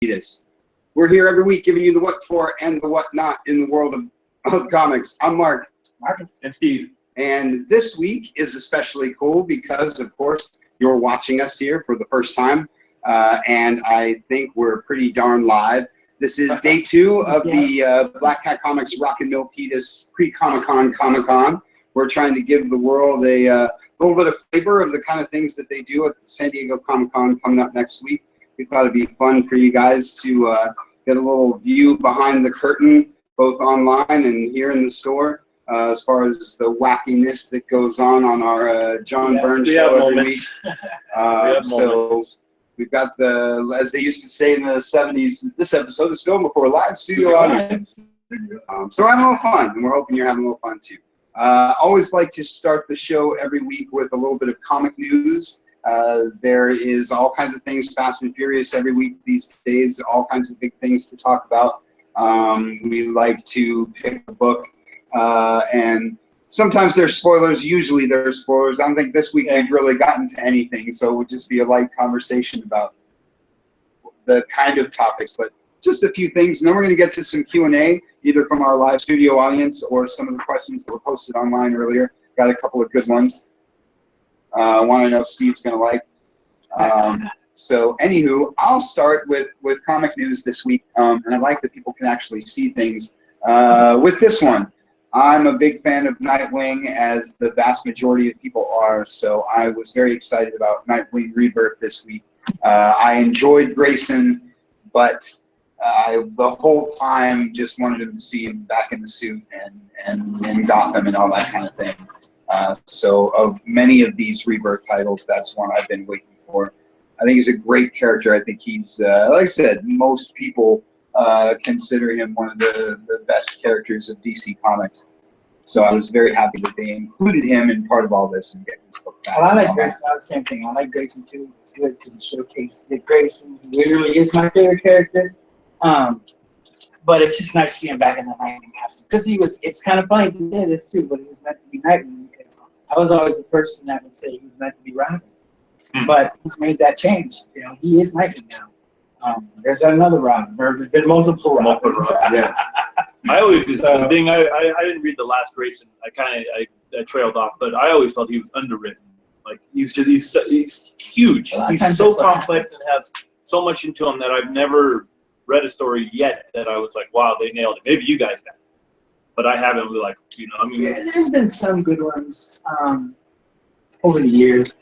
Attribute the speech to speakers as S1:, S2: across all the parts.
S1: Peters. We're here every week giving you the what for and the what not in the world of comics. I'm Mark.
S2: Marcus. And Steve.
S1: And this week is especially cool because, of course, you're watching us here for the first time. And I think we're pretty darn live. This is day 2 of the Black Hat Comics Rockin' Milpitas pre-Comic-Con Comic-Con. We're trying to give the world a little bit of flavor of the kind of things that they do at the San Diego Comic-Con coming up next week. We thought it'd be fun for you guys to get a little view behind the curtain, both online and here in the store, as far as the wackiness that goes on our John Byrne show every week. So we've got the, as they used to say in the 70s, this episode is filmed before a live studio audience. So we're having a little fun, and we're hoping you're having a little fun too. Always like to start the show every week with a little bit of comic news. There is all kinds of things, Fast and Furious every week these days, all kinds of big things to talk about. We like to pick a book, and sometimes there's spoilers, usually there's spoilers. I don't think this week we've really gotten to anything, so it would just be a light conversation about the kind of topics, but just a few things. And then we're going to get to some Q&A, either from our live studio audience or some of the questions that were posted online earlier. Got a couple of good ones. One I know Steve's going to like. So anywho, I'll start with comic news this week, and I like that people can actually see things. With this one, I'm a big fan of Nightwing, as the vast majority of people are, so I was very excited about Nightwing Rebirth this week. I enjoyed Grayson, but the whole time just wanted him to see him back in the suit and Gotham and all that kind of thing. So of many of these Rebirth titles, that's one I've been waiting for. I think he's a great character. I think he's, like I said, most people consider him one of the best characters of DC Comics. So I was very happy that they included him in part of all this and getting this book back.
S2: Well, I like Grayson. The same thing. I like Grayson too. It's good because it showcased that Grayson literally is my favorite character. But it's just nice to see him back in the Nightwing costume. Because it's kind of funny to say this too, but he was meant to be Nightwing. Because I was always the person that would say he was meant to be Robin. But he's made that change. You know, he is Nightwing now. There's another Robin. There's been multiple Robins.
S3: Yes. I always, the thing, I didn't read the last Grayson. I trailed off, but I always thought he was underwritten. Like, he's huge. He's so complex and has so much into him that I've never read a story yet that I was like, wow, they nailed it. Maybe you guys have, but I haven't really, like, you know, I mean.
S2: Yeah, there's been some good ones over the years,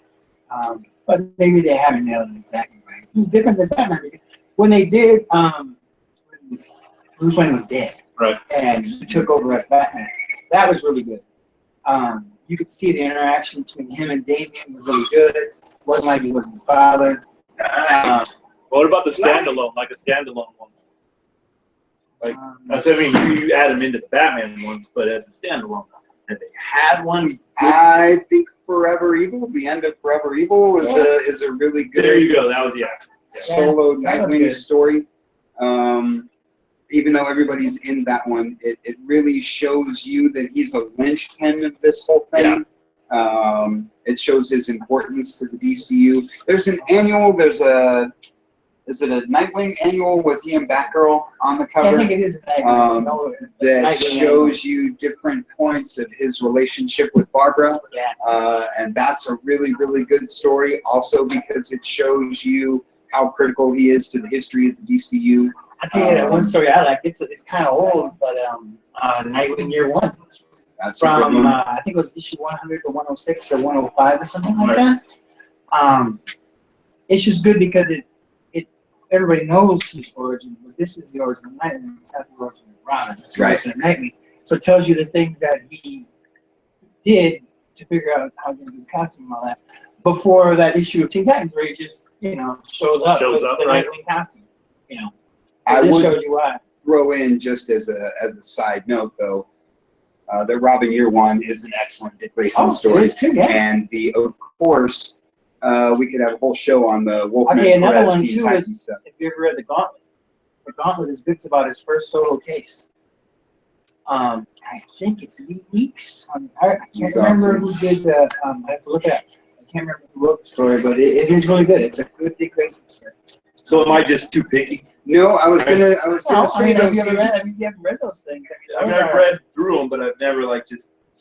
S2: but maybe they haven't nailed it exactly right. He's different than Batman. When they did, Bruce Wayne was dead,
S3: right,
S2: and he took over as Batman. That was really good. You could see the interaction between him and Damian was really good. It wasn't like he was his father.
S3: What about the standalone, like a standalone one? Like, that's what I mean. You add them into the Batman ones, but as a standalone, have they had one?
S1: I think Forever Evil, the end of Forever Evil, is a really good.
S3: There you go. That was
S1: solo Nightwing story. Even though everybody's in that one, it really shows you that he's a linchpin of this whole thing. Yeah. It shows his importance to the DCU. There's an annual. Is it a Nightwing annual with he and Batgirl on the cover?
S2: Yeah, I think it is Nightwing.
S1: That shows you different points of his relationship with Barbara.
S2: Yeah.
S1: And that's a really, really good story. Also because it shows you how critical he is to the history of the DCU.
S2: I'll tell you that one story I like. It's kind of old, but Nightwing Year One.
S1: That's
S2: from I think it was issue 100 to 106 or 105 or something like that. Issue's good because it everybody knows his origin, but this is the origin of Nightwing. It's not the origin of Robin. It's the origin of Nightwing. So it tells you the things that he did to figure out how to get his costume and all that before that issue of Teen Titans where he just shows up with the Nightwing costume. You know, so this shows you why.
S1: Throw in just as a side note though. The Robin Year One is an excellent Dick Grayson story,
S2: it is too, yeah.
S1: And of course, we could have a whole show on the Wolfman
S2: another
S1: Perez
S2: one
S1: Teen
S2: too
S1: Titans
S2: is,
S1: stuff.
S2: if you ever read The Gauntlet. The Gauntlet is good about his first solo case. I think it's 8 weeks. I can't remember who did the. I have to look at. I can't remember who wrote the story, but it is really good. It's a good Dick Grayson story.
S3: So am I just too picky?
S1: No, I was gonna say
S2: have
S1: those.
S2: you ever read those things? I mean,
S3: I've read through them, but I've never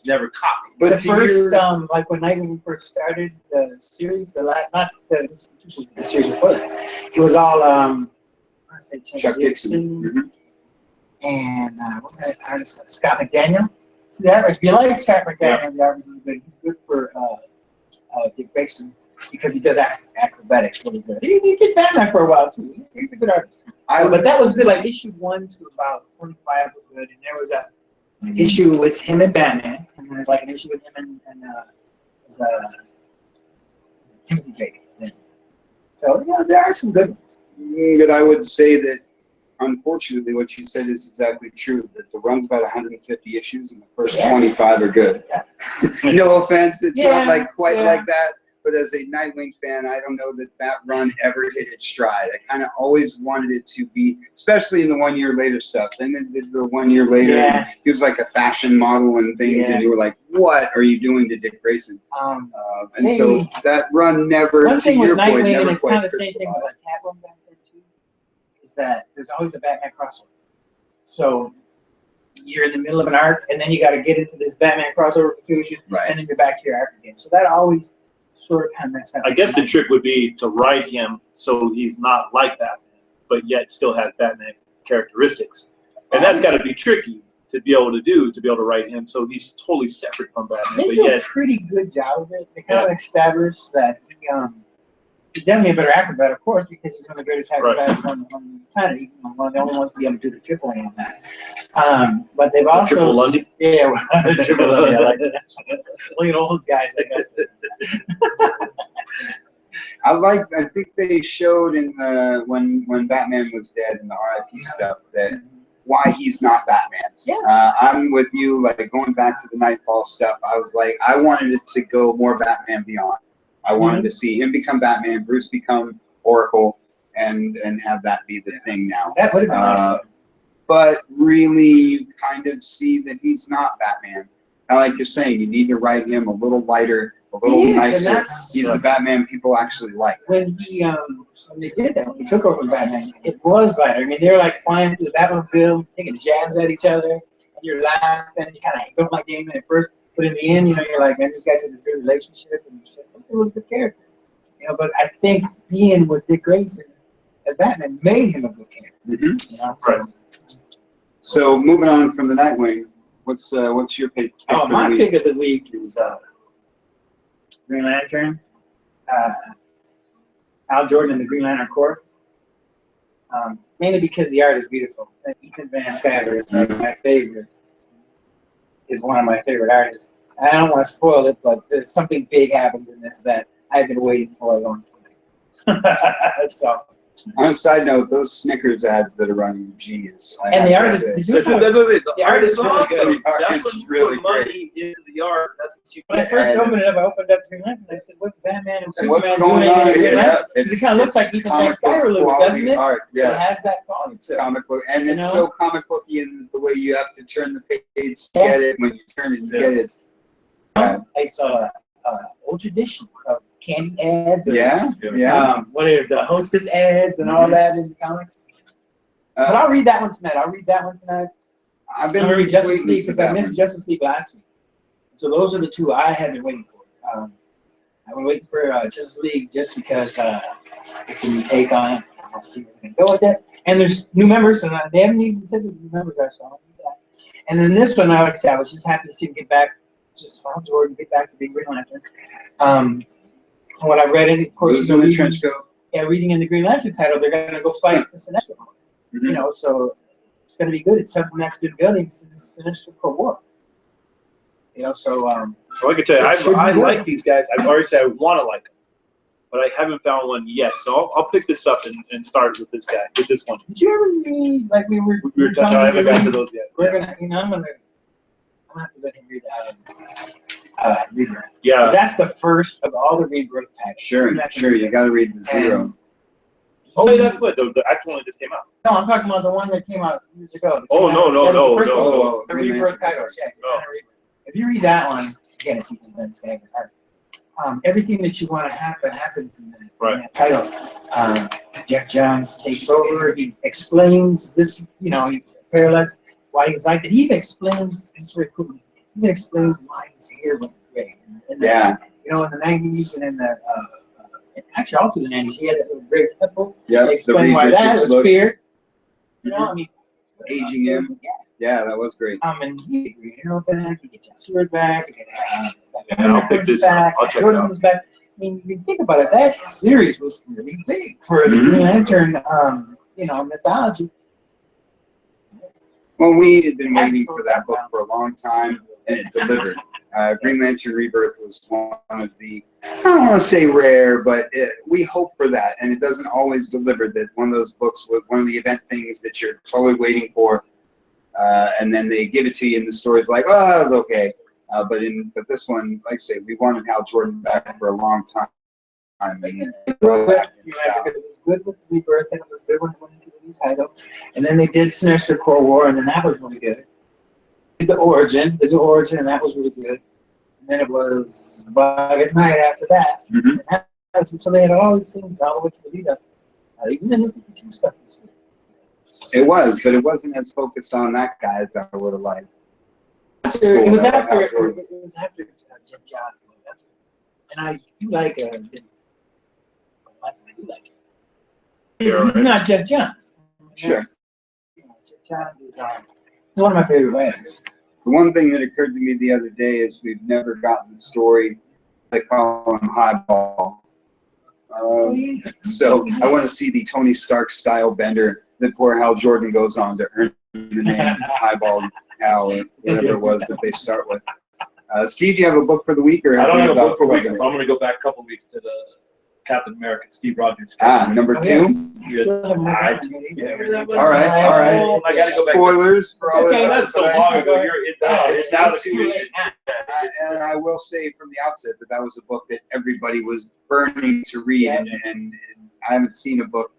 S3: never copied.
S1: But
S2: the
S1: to
S2: first,
S1: your,
S2: like when we first started the series, not the institutions, the series before that, it was all, I say
S1: Chuck Dixon.
S2: Dixon and what was that artist? Scott McDaniel. See, the average, if you like Scott McDaniel, the average is really good. He's good for Dick Grayson because he does acrobatics really good. He did Batman for a while too. He's a good artist. But that was good. Like issue 1 to about 25 was good, and there was a issue with him and Batman, and there's like an issue with him and Timothy Baker. Then. So there are some good ones.
S1: but I would say that unfortunately what you said is exactly true. That the run's about 150 issues, and the first 25 are good.
S2: Yeah.
S1: No offense, it's not like quite
S2: yeah.
S1: like that. But as a Nightwing fan, I don't know that run ever hit its stride. I kind of always wanted it to be, especially in the 1 year later stuff. Then the 1 year later, he was like a fashion model and things, and you were like, "What are you doing to Dick Grayson?" And so that run never.
S2: One thing with Nightwing, and it's
S1: kind
S2: of the same thing with like Catwoman back then too, is that there's always a Batman crossover. So you're in the middle of an arc, and then you got to get into this Batman crossover for 2 issues, and then you're back to your arc again. So that always sort of kind of messed up.
S3: I guess the trick would be to write him so he's not like Batman, but yet still has Batman characteristics. And that's got to be tricky to be able to write him so he's totally separate from Batman.
S2: They do a pretty good job of it. They kind of established that he's definitely a better acrobat, of course, because he's one of the greatest acrobats on the planet. He's one of the only ones to be able to do the triple on that. But they've also
S3: Triple Lundy?
S2: Yeah, triple Lundy. I like that. Look at old guys like us.
S1: I think they showed in the when Batman was dead in the RIP stuff that why he's not Batman.
S2: Yeah.
S1: I'm with you. Like going back to the Nightfall stuff, I was like, I wanted it to go more Batman Beyond. I wanted to see him become Batman, Bruce become Oracle, and have that be the thing now.
S2: That would have been nice.
S1: But really, you kind of see that he's not Batman. Now, like you're saying, you need to write him a little lighter, a little nicer. He's the Batman people actually like.
S2: When they did that, when he took over Batman, it was lighter. I mean, they were like flying through the Batmobile, taking jabs at each other, and you're laughing, and you kind of don't like Damon at first. But in the end, you're like, man, these guys have this good relationship, and it's a really good character. But I think being with Dick Grayson as Batman made him a good character.
S3: Right.
S1: So moving on from the Nightwing, what's your pick?
S2: My pick of the week is Green Lantern, Al Jordan and the Green Lantern Corps. Mainly because the art is beautiful. Ethan Van Sciver is my favorite. Is one of my favorite artists. I don't want to spoil it, but there's something big happens in this that I've been waiting for a long time. So.
S1: On a side note, those Snickers ads that are running, geez.
S2: And the artist is really good.
S3: The art is awesome.
S1: The art
S3: That's
S1: is
S3: when you
S1: really
S3: put money into the art. That's what you
S2: When I first opened it up, I opened up Green Lantern. I said, "What's Batman and Superman
S1: What's going
S2: doing
S1: on
S2: in Green
S1: here?
S2: Lantern?" Because it kind of looks like Ethan Van Sciver a little, doesn't it?
S1: Art,
S2: It has that quality.
S1: It's comic book, and it's so comic booky in the way you have to turn the page to get it. When you turn it, you get it.
S2: It's old tradition of candy ads. Or, what is the Hostess ads and all that in the comics? But I'll read that one tonight.
S1: I've been
S2: reading Justice League because I missed Justice League last week. So those are the two I have been waiting for. I've been waiting for Justice League just because it's a new take on it. I'll see where we can go with it. And there's new members, and they haven't even said who the new members are, so I'll do that. And then this one, I was just happy to see him get back. Just Al Jordan get back to being Green Lantern. When I read it, of course,
S1: in the trench coat.
S2: Yeah, reading in the Green Lantern title, they're going to go fight the Sinestro Corps. So it's going to be good. It's something that's been building since the Sinestro Corps War. So
S3: I can tell you, I like these guys. I've already said I want to like them, but I haven't found one yet. So I'll pick this up and start with this guy, with this one.
S2: Did you ever read like we were
S3: I haven't got to those yet.
S2: We're gonna, I'm gonna have to let him read Rebirth.
S3: Yeah.
S2: Because that's the first of all the Rebirth types.
S1: Sure. You got to read the Zero.
S3: Oh, that's what the actual one just came out.
S2: No, I'm talking about the one that came out years ago.
S1: No.
S2: The Rebirth titles. Yeah. If you read that one, again, it's Ethan Van Sciver art. everything that you want to happen happens in
S3: Right.
S2: that title. Jeff Johns takes over. He explains this, he parallels why he's like that. He even explains, this is very cool. He even explains why his hair went gray. In the 90s and in the, actually all through the 90s, he had that little gray temple.
S1: Yeah,
S2: They explain why that was fear.
S1: Aging him. Yeah, that was great.
S2: And he get Guerrero back, he get John Stewart back,
S3: I'll pick this up. I'll check it
S2: Jordan
S3: out.
S2: was back. I mean, if you think about it, that series was really big for the Green Lantern, mythology.
S1: Well, we had been waiting for that book for a long time, and it delivered. Green Lantern Rebirth was one of the, I don't want to say rare, but we hope for that, and it doesn't always deliver. That one of those books was one of the event things that you're totally waiting for, and then they give it to you, and the story's like, oh, that was okay. But this one, like I say, we wanted Hal Jordan back for a long time. And
S2: it was good with Rebirth, and it was good when it went into the new title. And then they did Sinister Cold War, and then that was really good. Did the new origin, and that was really good. And then it was Buggett's Night after that. And so they had all these things all the way to the lead up. Even the 52 stuff was good.
S1: it was, but it wasn't as focused on that guy as I would have liked.
S2: It was after Jim Johnson. And I do like He's not Jeff Johns.
S1: Sure.
S2: Jeff Johns is one of my favorite writers.
S1: The one thing that occurred to me the other day is we've never gotten the story. They call him Highball. So I want to see the Tony Stark style bender that poor Hal Jordan goes on to earn the name Highball Hal or whatever it was that they start with. Steve, do you have a book for the week? Or
S3: I don't have a book for the week.
S1: week?
S3: I'm going to go back a couple weeks to the Captain America, Steve Rogers.
S1: Number 2?
S2: All right.
S1: All right.
S3: I got to go back.
S1: Spoilers for all
S2: okay,
S3: That's so long ago. It's now
S1: It's
S3: too late.
S1: And I will say from the outset that was a book that everybody was burning to read, and I haven't seen a book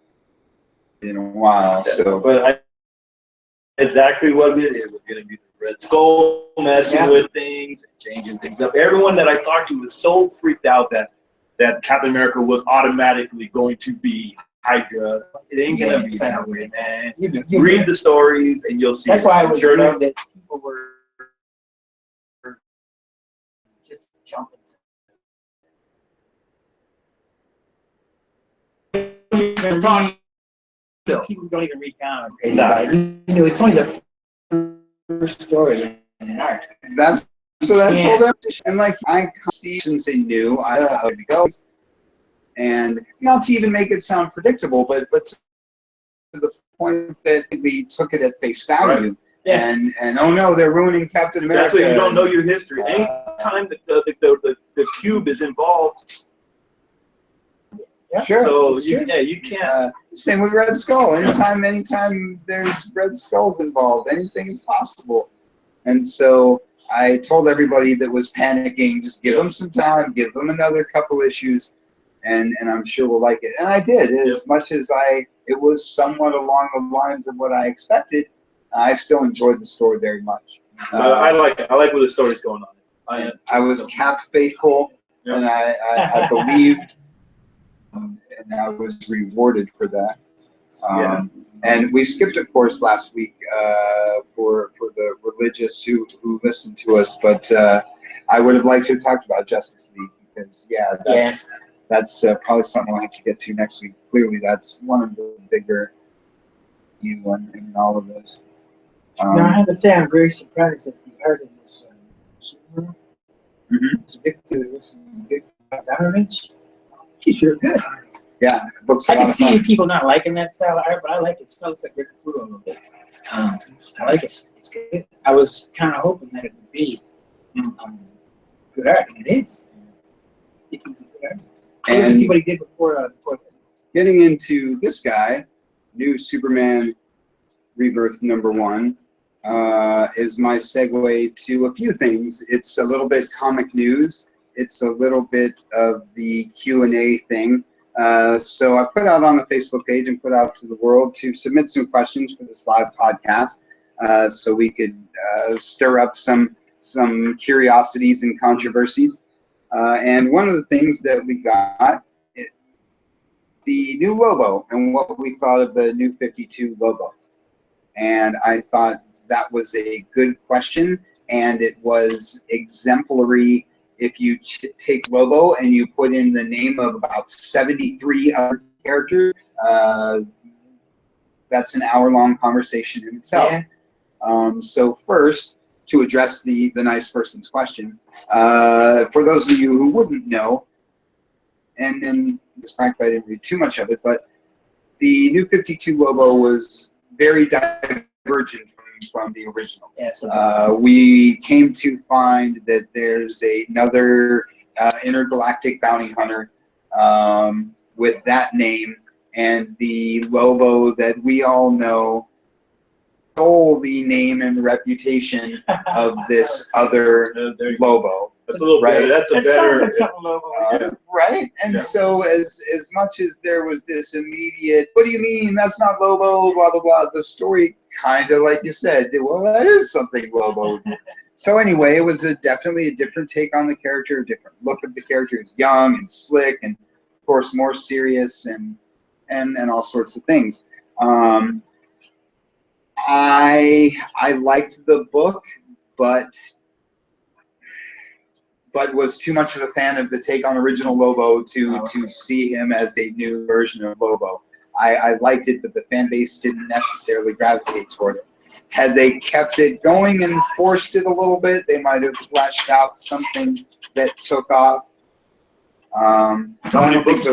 S1: in a while. So,
S3: but exactly what it was going to be the Red Skull messing with things and changing things up. Everyone that I talked to was so freaked out that Captain America was automatically going to be Hydra. It ain't going to be that way, man. You read the stories and you'll see.
S2: That's why I was
S3: sure
S2: worried that people were just jumping. People don't even read comics.
S3: Exactly.
S2: It's only the first story in an arc.
S1: that's told them, and like I shouldn't say new. I know how it goes, and not to even make it sound predictable, but to the point that we took it at face value.
S3: Right.
S1: And oh no, they're ruining Captain America.
S3: That's why you don't know your history. Anytime the cube is involved.
S2: Yeah.
S1: Sure.
S3: So you can't.
S1: Same with Red Skull. Anytime there's Red Skulls involved, anything is possible. And so I told everybody that was panicking, just give them some time, give them another couple issues, and I'm sure we'll like it. And I did. As much as it was somewhat along the lines of what I expected, I still enjoyed the story very much.
S3: I like it. I like where the story's going on.
S1: I was Cap faithful, and I believed, and I was rewarded for that. And we skipped a course last week for the religious who listened to us, but I would have liked to have talked about Justice League because that's probably something we'll have to get to next week. Clearly, that's one of the bigger ones in all of this.
S2: Now I have to say I'm very surprised at the art in this. It's a big Donovich. She's really good.
S1: Yeah, books.
S2: I can see people not liking that style of art, but I like it. It smells like Rick Caputo a little bit. I like it. It's good. I was kind of hoping that it would be good art, and it is. I think he's a good artist. I want to see what he did before.
S1: Getting into this guy, new Superman Rebirth #1, is my segue to a few things. It's a little bit comic news. It's a little bit of the Q&A thing. So I put out on the Facebook page and put out to the world to submit some questions for this live podcast, so we could stir up some curiosities and controversies. And one of the things that we got, the new logo and what we thought of the new 52 logos. And I thought that was a good question, and it was exemplary. If you take logo and you put in the name of about 73 other characters, that's an hour-long conversation in itself. Yeah. So first, to address the nice person's question, for those of you who wouldn't know, and despite I didn't read too much of it, but the new 52 logo was very divergent from the original. Yes. We came to find that there's another intergalactic bounty hunter with that name, and the logo that we all know stole the name and reputation of this other logo.
S3: That's a little
S1: right.
S3: better. That's a
S2: It
S3: better.
S2: sounds like something logo.
S1: Right. And
S3: yeah.
S1: So as much as there was this immediate, what do you mean? That's not Lobo, blah, blah, blah. The story kind of, like you said, well, that is something Lobo. So anyway, it was definitely a different take on the character, a different look of the character. He was young and slick and, of course, more serious and all sorts of things. I liked the book, but was too much of a fan of the take on original Lobo to see him as a new version of Lobo. I liked it, but the fan base didn't necessarily gravitate toward it. Had they kept it going and forced it a little bit, they might have fleshed out something that took off.
S3: How many books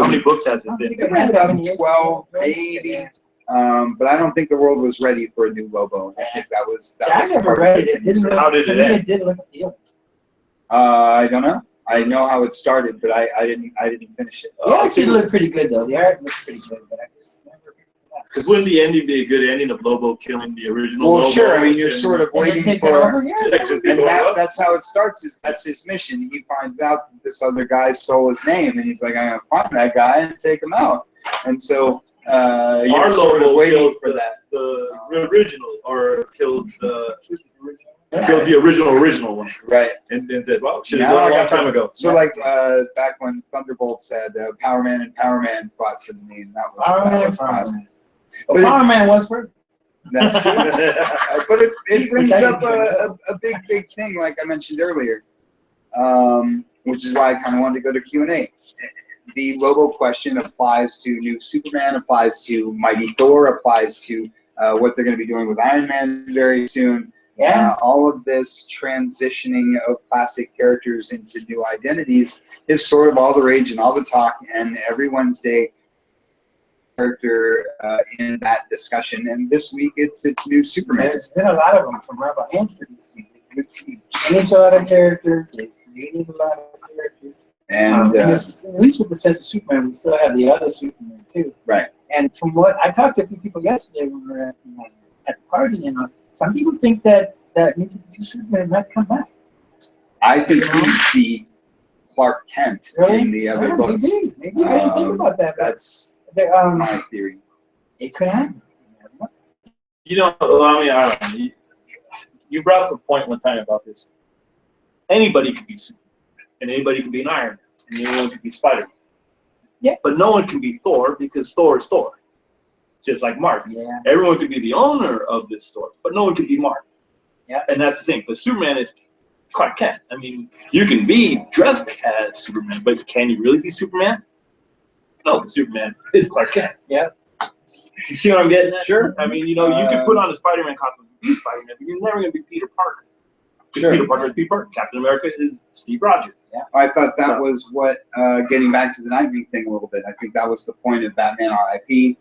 S3: has it been?
S1: It ran about 12, maybe. But I don't think the world was ready for a new Lobo. I think that was
S2: I never read it.
S3: How did it end?
S2: It didn't look appealing.
S1: I don't know. I know how it started, but I didn't finish it.
S2: The art did look pretty good, though. The art looked pretty good, but I just never picked it up.
S3: Because wouldn't the ending be a good ending of Lobo killing the original
S1: Well,
S3: Lobo?
S1: sure. I mean, you're sort of waiting for, and that's how it starts. That's his mission. He finds out that this other guy stole his name, and he's like, I'm gonna find that guy and take him out. And so you're sort of waiting for that.
S3: The original, or killed the original one.
S1: Right.
S3: And said, well, should have done a long time ago.
S1: So like back when Thunderbolts had Power Man and Power Man fought for the name. That was awesome.
S2: Well, Power Man was first.
S1: That's true. But it brings up a big thing, like I mentioned earlier, which is why I kind of wanted to go to Q&A. The Lobo question applies to new Superman, applies to Mighty Thor, applies to what they're going to be doing with Iron Man very soon. Yeah. All of this transitioning of classic characters into new identities is sort of all the rage and all the talk, and every Wednesday character in that discussion. And this week it's new Superman.
S2: There's been a lot of them from Marvel and for DC. They finished a lot of characters. They created a lot of characters.
S1: And
S2: at least with the sense of Superman, we still have the other Superman too.
S1: Right.
S2: And from what I talked to a few people yesterday when we were at the party, some people think that New 52 Superman might come back.
S1: I think we see Clark Kent in the other books.
S2: Maybe I didn't think about that.
S1: That's my theory.
S2: It could happen.
S3: You know, I don't know. You brought up a point one time about this. Anybody could be Superman, and anybody could be an Iron Man, and anyone could be Spider-Man.
S2: Yeah.
S3: But no one can be Thor because Thor is Thor. Just like Mark.
S2: Yeah.
S3: Everyone could be the owner of this store, but no one could be Mark.
S2: Yeah.
S3: And that's the thing. But Superman is Clark Kent. I mean, you can be dressed as Superman, but can you really be Superman? No, Superman is Clark Kent.
S2: Yeah.
S3: You see what I'm getting at?
S1: Sure.
S3: I mean, you can put on a Spider-Man costume and be Spider-Man, but you're never going to be Peter Parker.
S1: Sure.
S3: Peter Parker is Peter Parker. Captain America is Steve Rogers.
S2: Yeah.
S1: I thought that was what, getting back to the Nightwing thing a little bit, I think that was the point of Batman R.I.P.,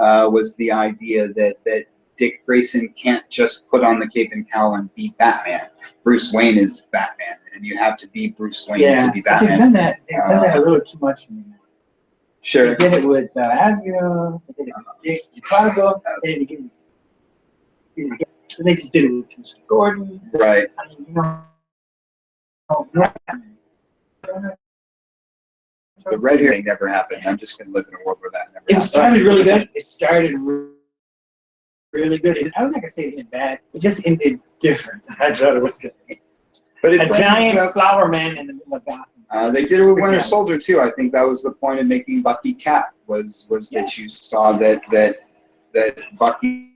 S1: was the idea that Dick Grayson can't just put on the cape and cowl and be Batman. Bruce Wayne is Batman, and you have to be Bruce Wayne to be Batman.
S2: They've done that a little too much for me now.
S1: Sure.
S2: They did it with Asgard, they did it with Dick Chicago, they did it again. They just did it with Mr. Gordon.
S1: Right.
S2: I mean,
S1: The red hair thing never happened. I'm just going to live in a world where that never happened.
S2: It started really good. It started really good. I don't think I say it ended bad. It just ended different. I thought it was good.
S1: But it
S2: A
S1: brings
S2: giant
S1: up,
S2: flower man in the middle of Gotham.
S1: they did it with Winter
S2: Yeah.
S1: Soldier too. I think that was the point of making Bucky Cap was
S2: Yeah.
S1: that you saw that Bucky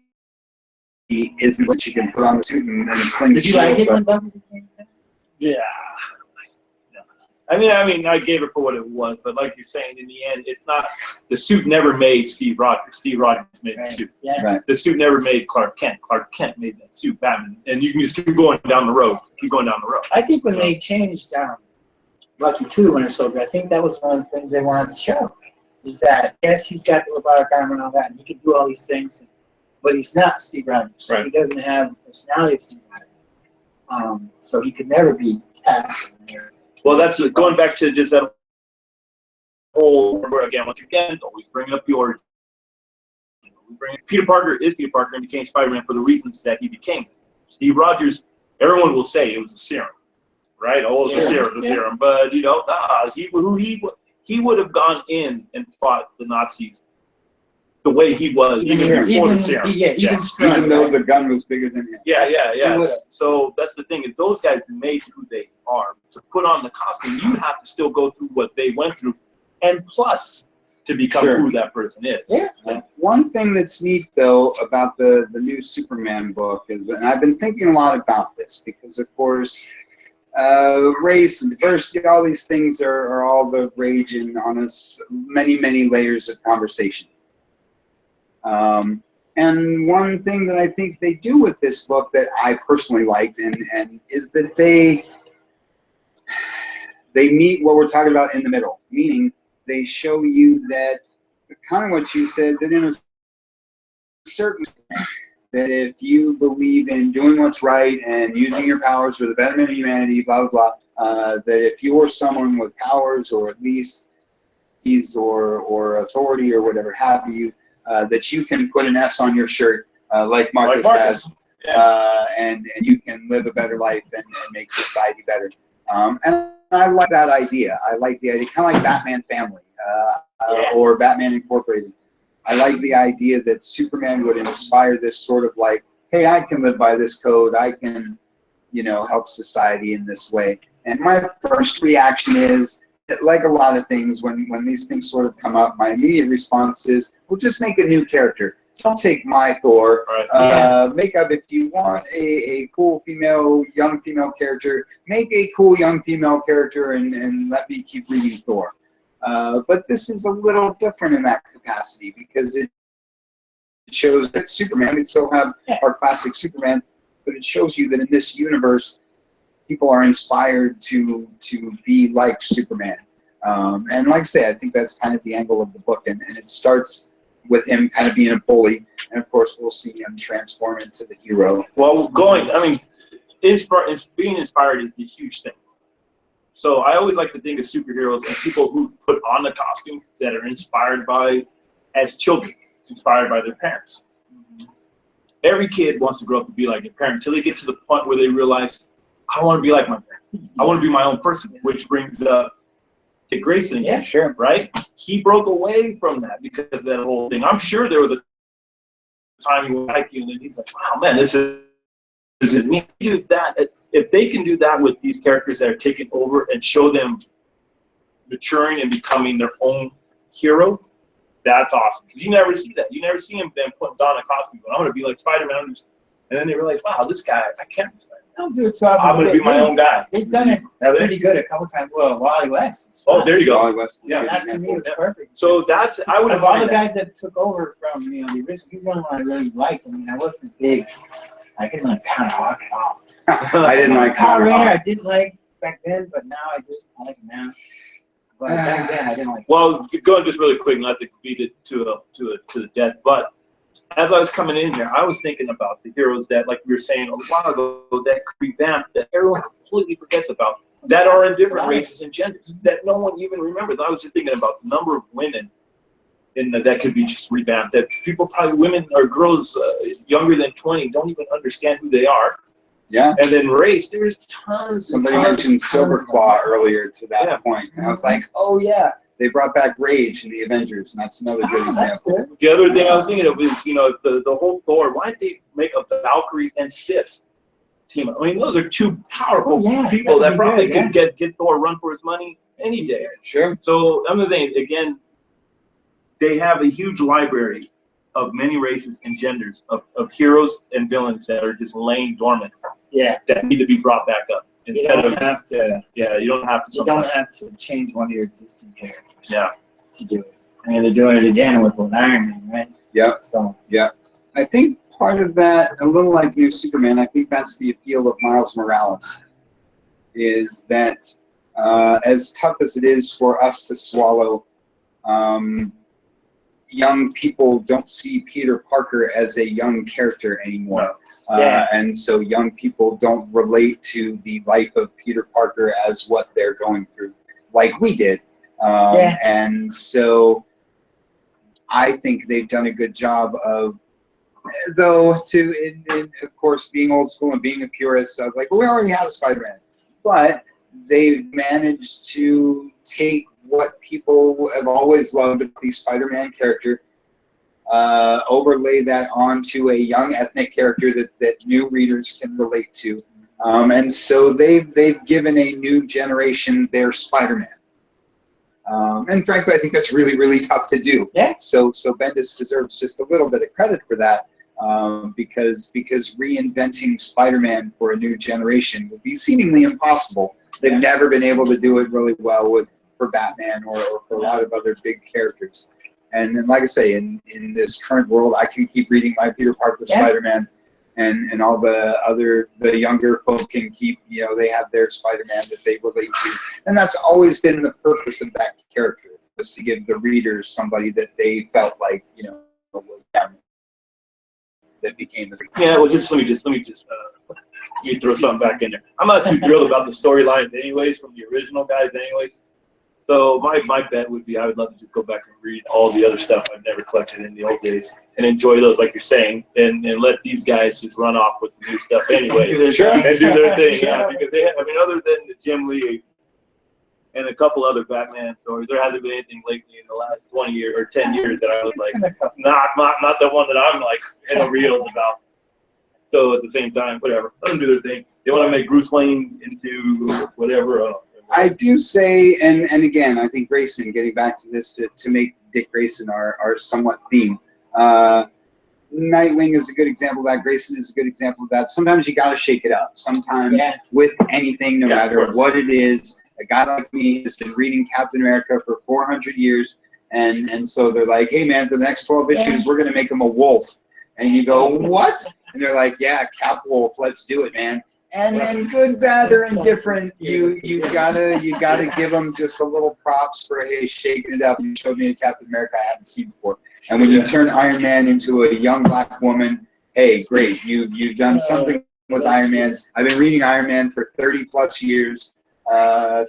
S1: isn't what you can put on the suit and sling the
S2: Did you like
S1: shield,
S2: it
S1: but
S2: when Buffy became that?
S3: Yeah. I mean, I gave it for what it was, but like you're saying, in the end, it's not. The suit never made Steve Rogers. Steve Rogers made the suit.
S2: Yeah.
S1: Right.
S3: The suit never made Clark Kent. Clark Kent made that suit, Batman. And you can just keep going down the road. Keep going down the road.
S2: I think when they changed Lucky 2 Winter Soldier, I think that was one of the things they wanted to show. Is that, yes, he's got the robotic arm and all that, and he can do all these things, but he's not Steve Rogers. So
S3: Right.
S2: he doesn't have the personality of Steve Rogers. So he could never be Captain America.
S3: Well, that's going back to just that whole, once again, always bringing up the origin. Peter Parker is Peter Parker and became Spider-Man for the reasons that he became. Steve Rogers, everyone will say it was a serum, right? Oh, it's a serum. But, he would have gone in and fought the Nazis the way he was, even before the serum.
S1: even though the gun was bigger than him.
S3: Yeah. So that's the thing, is those guys made who they are. To put on the costume, you have to still go through what they went through, and plus to become who that person is.
S2: Yeah.
S1: One thing that's neat, though, about the new Superman book is, and I've been thinking a lot about this, because, of course, race and diversity, all these things are all the rage in on us, many, many layers of conversation. And one thing that I think they do with this book that I personally liked and is that they meet what we're talking about in the middle, meaning they show you that kind of what you said, that in a certain that if you believe in doing what's right and using your powers for the betterment of humanity, blah, blah, blah, that if you're someone with powers or at least keys or authority or whatever have you, that you can put an S on your shirt like Marcus has, and you can live a better life and make society better. And I like that idea. I like the idea, kind of like Batman Family or Batman Incorporated. I like the idea that Superman would inspire this sort of like, hey, I can live by this code. I can, help society in this way. And my first reaction is, like a lot of things, when these things sort of come up, my immediate response is, well, just make a new character. Don't take my Thor. Make up, if you want a cool young female character, make a cool young female character and let me keep reading Thor. But this is a little different in that capacity, because it shows that Superman, we still have our classic Superman, but it shows you that in this universe, people are inspired to be like Superman. And like I say, I think that's kind of the angle of the book, and it starts with him kind of being a bully, and of course we'll see him transform into the hero.
S3: Well, being inspired is a huge thing. So I always like to think of superheroes as people who put on the costume that are inspired by, as children, inspired by their parents. Every kid wants to grow up to be like their parent until they get to the point where they realize, I want to be like my parents. I want to be my own person, which brings up Dick Grayson again.
S2: Yeah, sure.
S3: Right? He broke away from that because of that whole thing. I'm sure there was a time he was like you, and then he's like, wow, man, this is me. Do that. If they can do that with these characters that are taking over and show them maturing and becoming their own hero, that's awesome. Because you never see that. You never see him then putting on a costume going, I'm going to be like Spider-Man. And then they realize, wow, this guy, I can't be Spider-Man.
S2: Don't do it too often.
S3: I'm going to be my own guy.
S2: They've done it pretty good a couple times. Well, Wally West.
S3: Oh, there you go.
S1: Wally West.
S2: Yeah, that to me was perfect.
S3: So that's, I would have
S2: of all the guys that took over from the original, he's the only one I really liked. I mean, I wasn't big. I didn't like Hawk at all.
S1: I didn't like
S2: Power Ranger. I didn't like back then, but now I like him now. But back then I didn't like.
S3: Well, going just really quick, not to beat it to the death, but as I was coming in here, I was thinking about the heroes that, like we were saying a while ago, that revamped, that everyone completely forgets about, that are in different races and genders, that no one even remembers. I was just thinking about the number of women that could be just revamped, that people probably, women or girls younger than 20, don't even understand who they are.
S1: Yeah.
S3: And then race, there's tons.
S1: Somebody mentioned Silverclaw earlier to that point, and I was like, oh yeah, they brought back Rage in the Avengers, and that's another good example.
S3: The other thing I was thinking of is, the whole Thor. Why did they make a Valkyrie and Sif team up. I mean, those are two powerful
S2: Yeah,
S3: people that
S2: that'd be
S3: probably
S2: good,
S3: could get Thor a run for his money any day.
S1: Sure.
S3: So I'm saying again, they have a huge library of many races and genders of heroes and villains that are just laying dormant.
S2: Yeah.
S3: That need to be brought back up.
S2: You
S3: Instead
S2: don't
S3: of
S2: have to.
S3: yeah, you don't have to.
S2: You don't have to change one of your existing characters.
S3: Yeah.
S2: To do it. I mean, they're doing it again with Iron Man, right?
S1: Yep.
S2: So.
S1: Yeah. I think part of that, a little like New Superman, I think that's the appeal of Miles Morales, is that as tough as it is for us to swallow, young people don't see Peter Parker as a young character anymore.
S2: Yeah.
S1: And so young people don't relate to the life of Peter Parker as what they're going through, like we did.
S2: Yeah.
S1: And so I think they've done a good job of, though, in of course, being old school and being a purist, I was like, well, we already have a Spider-Man. But they've managed to take what people have always loved about the Spider-Man character, overlay that onto a young ethnic character that new readers can relate to. And so they've given a new generation their Spider-Man. And frankly, I think that's really, really tough to do.
S2: Yeah.
S1: So Bendis deserves just a little bit of credit for that, because reinventing Spider-Man for a new generation would be seemingly impossible. They've never been able to do it really well for Batman or for a lot of other big characters. And then, like I say, in this current world, I can keep reading my Peter Parker Spider-Man, and all the younger folk can keep, they have their Spider-Man that they relate to. And that's always been the purpose of that character, was to give the readers somebody that they felt like, was them, that became.
S3: Yeah, well, let me just you throw something back in there. I'm not too thrilled about the storylines anyways from the original guys anyways. So my bet would be I would love to just go back and read all the other stuff I've never collected in the old days and enjoy those, like you're saying, and let these guys just run off with the new stuff anyways and do their thing. Yeah, because other than the Jim Lee and a couple other Batman stories, there hasn't been anything lately in the last 20 years or 10 years that I was like, not the one that I'm like reeled about. So at the same time, whatever, let them do their thing. They want to make Bruce Wayne into whatever.
S1: I do say, and again, I think Grayson, getting back to this, to make Dick Grayson our somewhat theme. Nightwing is a good example of that. Grayson is a good example of that. Sometimes you got to shake it up. Sometimes with anything, no matter what it is, a guy like me has been reading Captain America for 400 years, and so they're like, hey man, for the next 12 issues, we're going to make him a wolf. And you go, what? And they're like, yeah, Cap Wolf, let's do it, man. And then good, bad, or indifferent, you gotta give them just a little props for, hey, shaking it up. You showed me a Captain America I haven't seen before. And when you turn Iron Man into a young black woman, hey, great, you've done something with Iron Man. I've been reading Iron Man for 30 plus years.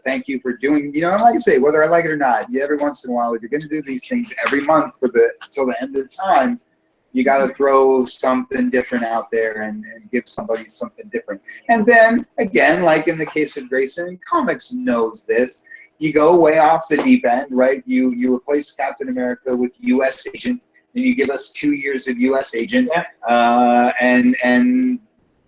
S1: Thank you for doing, like I say, whether I like it or not, every once in a while, if you're gonna do these things every month till the end of the time, you got to throw something different out there and give somebody something different. And then, again, like in the case of Grayson, comics knows this. You go way off the deep end, right? You replace Captain America with U.S. Agent, then you give us 2 years of U.S. Agent, and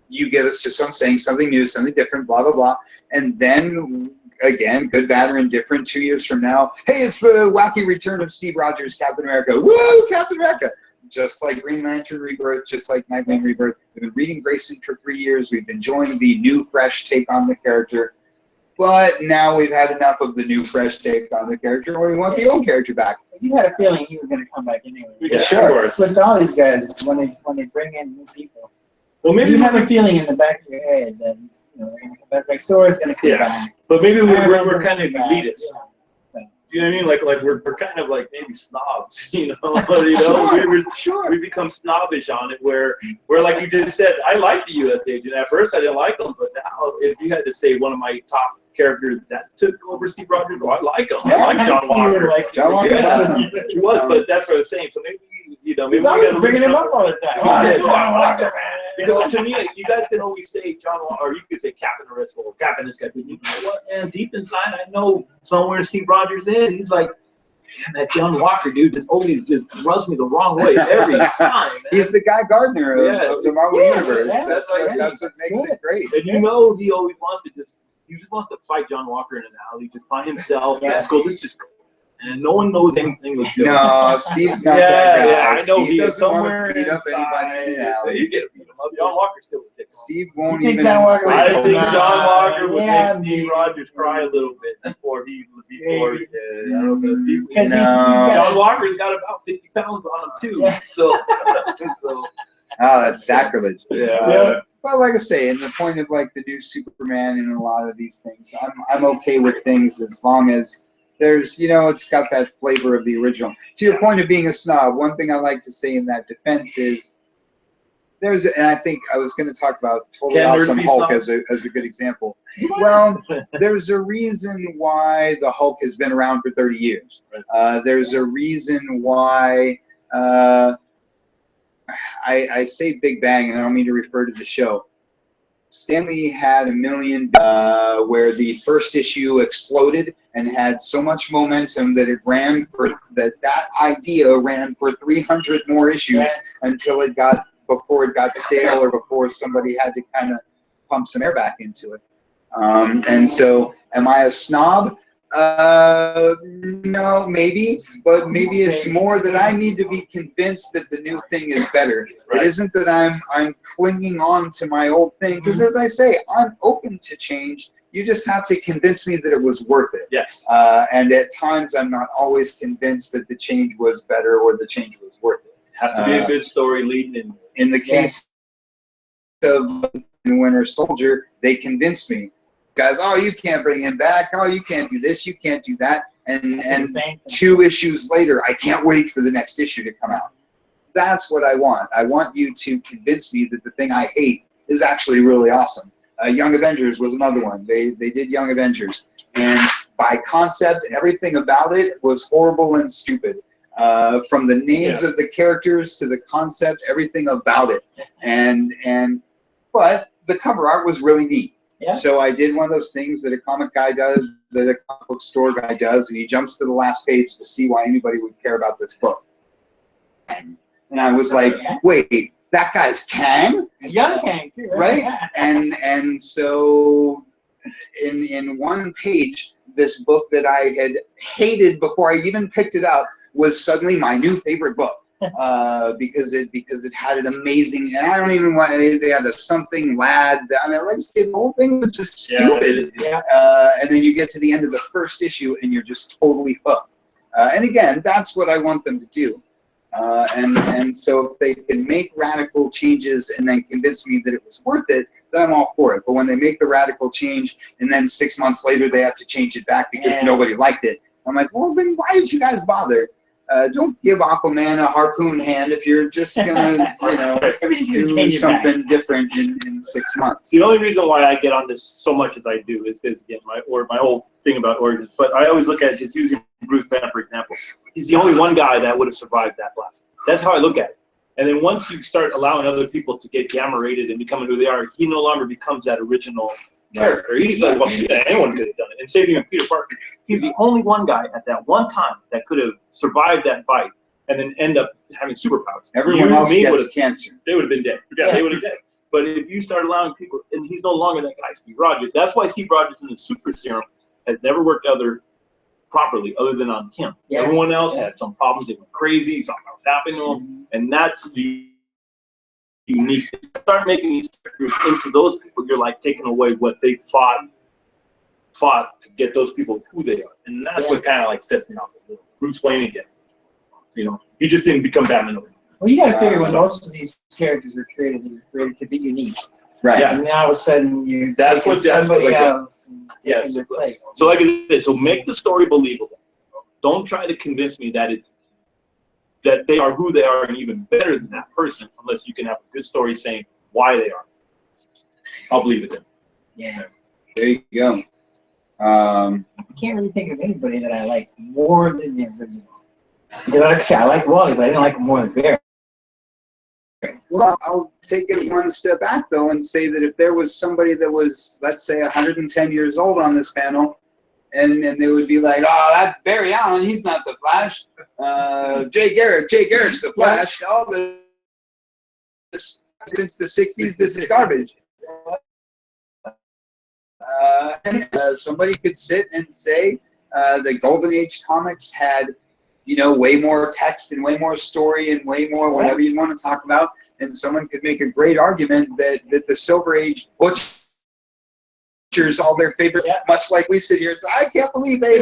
S1: you give us, just what I'm saying, something new, something different, blah, blah, blah. And then, again, good, bad, or indifferent, 2 years from now, hey, it's the wacky return of Steve Rogers, Captain America. Woo, Captain America! Just like Green Lantern Rebirth, just like Nightwing Rebirth. We've been reading Grayson for 3 years. We've been enjoying the new, fresh take on the character. But now we've had enough of the new, fresh take on the character, and we want the old character back.
S2: You had a feeling he was going to come back anyway.
S3: Yeah, sure.
S2: With all these guys, when they bring in new people,
S3: well, maybe
S2: you have a feeling in the back of your head that they're going to come back. Like Story's going to come back.
S3: But maybe we're kind of elitist.
S2: Yeah.
S3: You know what I mean? Like we're kind of like maybe snobs,
S1: Sure.
S3: We become snobbish on it where like you just said, I like the U.S. Agent. At first I didn't like him, but now if you had to say one of my top characters that took over Steve Rogers, I like him. I like John Walker.
S1: John Walker.
S3: He was, but that's what I was saying. So maybe maybe
S2: He's always bringing him up all the time.
S3: I like that. Because to me, you guys can always say John Walker, or you could say Captain Original or Captain this guy. But you know what, man? Deep inside, I know somewhere Steve Rogers is. He's like, man, that John Walker dude just always just rubs me the wrong way every time, man.
S1: He's the Guy Gardner of the Marvel Universe.
S2: yeah,
S1: That's
S3: right.
S1: what makes it great.
S3: And you know he always wants to he just wants to fight John Walker in an alley, just by himself.
S2: Yeah.
S3: Let's go, let's just go. And no one knows anything was good.
S1: No, Steve's not that guy.
S3: Yeah, I know
S1: Steve
S3: he is
S1: doesn't want
S3: somewhere
S1: to beat up anybody in the alley.
S3: He gets beat him up. John Walker still would take him.
S1: Steve won't
S2: You think
S1: even.
S2: John Walker
S3: I
S2: would
S3: think
S2: take him?
S3: John Walker would
S2: Yeah,
S3: make Steve Rogers cry a little bit before he I don't know, Steve.
S2: Because
S1: No.
S3: John Walker's got about 50 pounds on him too.
S2: Yeah.
S3: So
S1: Oh, that's sacrilege.
S3: yeah.
S1: Well, like I say, in the point of like the new Superman and a lot of these things, I'm okay with things as long as there's, it's got that flavor of the original. To your point of being a snob, one thing I like to say in that defense is and I think I was going to talk about Totally
S3: Can
S1: Awesome
S3: nerds be
S1: Hulk
S3: snobs?
S1: as a good example. Well, there's a reason why the Hulk has been around for 30 years. There's a reason why I say Big Bang, and I don't mean to refer to the show. Stanley had $1 million where the first issue exploded and had so much momentum that it ran that idea ran for 300 more issues until before it got stale or before somebody had to kind of pump some air back into it. And so, am I a snob? No, maybe, but maybe it's more that I need to be convinced that the new thing is better. Right. It isn't that I'm clinging on to my old thing, because as I say, I'm open to change. You just have to convince me that it was worth it.
S3: Yes.
S1: And at times, I'm not always convinced that the change was better or the change was worth it.
S3: Has to be a good story leading in.
S1: In the case of Winter Soldier, they convinced me. Guys, oh, you can't bring him back. Oh, you can't do this. You can't do that. And 2 issues later, I can't wait for the next issue to come out. That's what I want. I want you to convince me that the thing I hate is actually really awesome. Young Avengers was another one. They did Young Avengers. And by concept, everything about it was horrible and stupid. From the names of the characters to the concept, everything about it. But the cover art was really neat. Yeah. So I did one of those things that a comic guy does, that a comic book store guy does, and he jumps to the last page to see why anybody would care about this book. And I was like, wait, that guy's Kang?
S2: Young Kang too,
S1: right? And so in one page, this book that I had hated before I even picked it up was suddenly my new favorite book. Because it had an amazing, and I don't even want, they had a something lad. I mean, let's say the whole thing was just stupid. Yeah. And then you get to the end of the first issue and you're just totally hooked. And again, that's what I want them to do. And so if they can make radical changes and then convince me that it was worth it, then I'm all for it. But when they make the radical change and then 6 months later they have to change it back because nobody liked it, I'm like, well, then why did you guys bother? Don't give Aquaman a harpoon hand if you're just gonna, do something different in 6 months.
S3: The only reason why I get on this so much as I do is because, again, my whole thing about origins. But I always look at it, just using Bruce Banner, for example. He's the only one guy that would have survived that blast. That's how I look at it. And then once you start allowing other people to get gamma rated and becoming who they are, he no longer becomes that original character. He's like, well, shit, anyone could have done it. And saving Peter Parker, he's the only one guy at that one time that could have survived that fight and then end up having superpowers.
S1: Everyone else gets cancer.
S3: They would have been dead. Yeah, they would have been dead. But if you start allowing people, and he's no longer that guy, Steve Rogers. That's why Steve Rogers in the Super Serum has never worked properly other than on him. Yeah. Everyone else had some problems. They went crazy. Something else happened to them. And that's the unique. Start making these characters into those people. You're like taking away what they fought to get those people who they are, and that's what kind of like sets me off. Bruce Wayne again. He just didn't become Batman overnight.
S2: Well, you got to figure when most of these characters were created, they were created to be unique.
S1: Right.
S2: And now all of a sudden
S3: that's what
S2: somebody else taking their place.
S3: So like I said, so make the story believable. Don't try to convince me that they are who they are and even better than that person, unless you can have a good story saying why they are. I'll believe it then.
S2: Yeah.
S1: There you go.
S2: I can't really think of anybody that I like more than the original. Because like I say, I like Wally, but I didn't like him more than Barry.
S1: Well, I'll take it one step back, though, and say that if there was somebody that was, let's say, 110 years old on this panel, and they would be like, oh, that's Barry Allen, he's not the Flash. Jay Garrick's the Flash. All this since the 60s, this is garbage. Somebody could sit and say the Golden Age comics had, way more text and way more story and way more whatever you want to talk about, and someone could make a great argument that the Silver Age butchers all their favorite, much like we sit here and say, I can't believe they,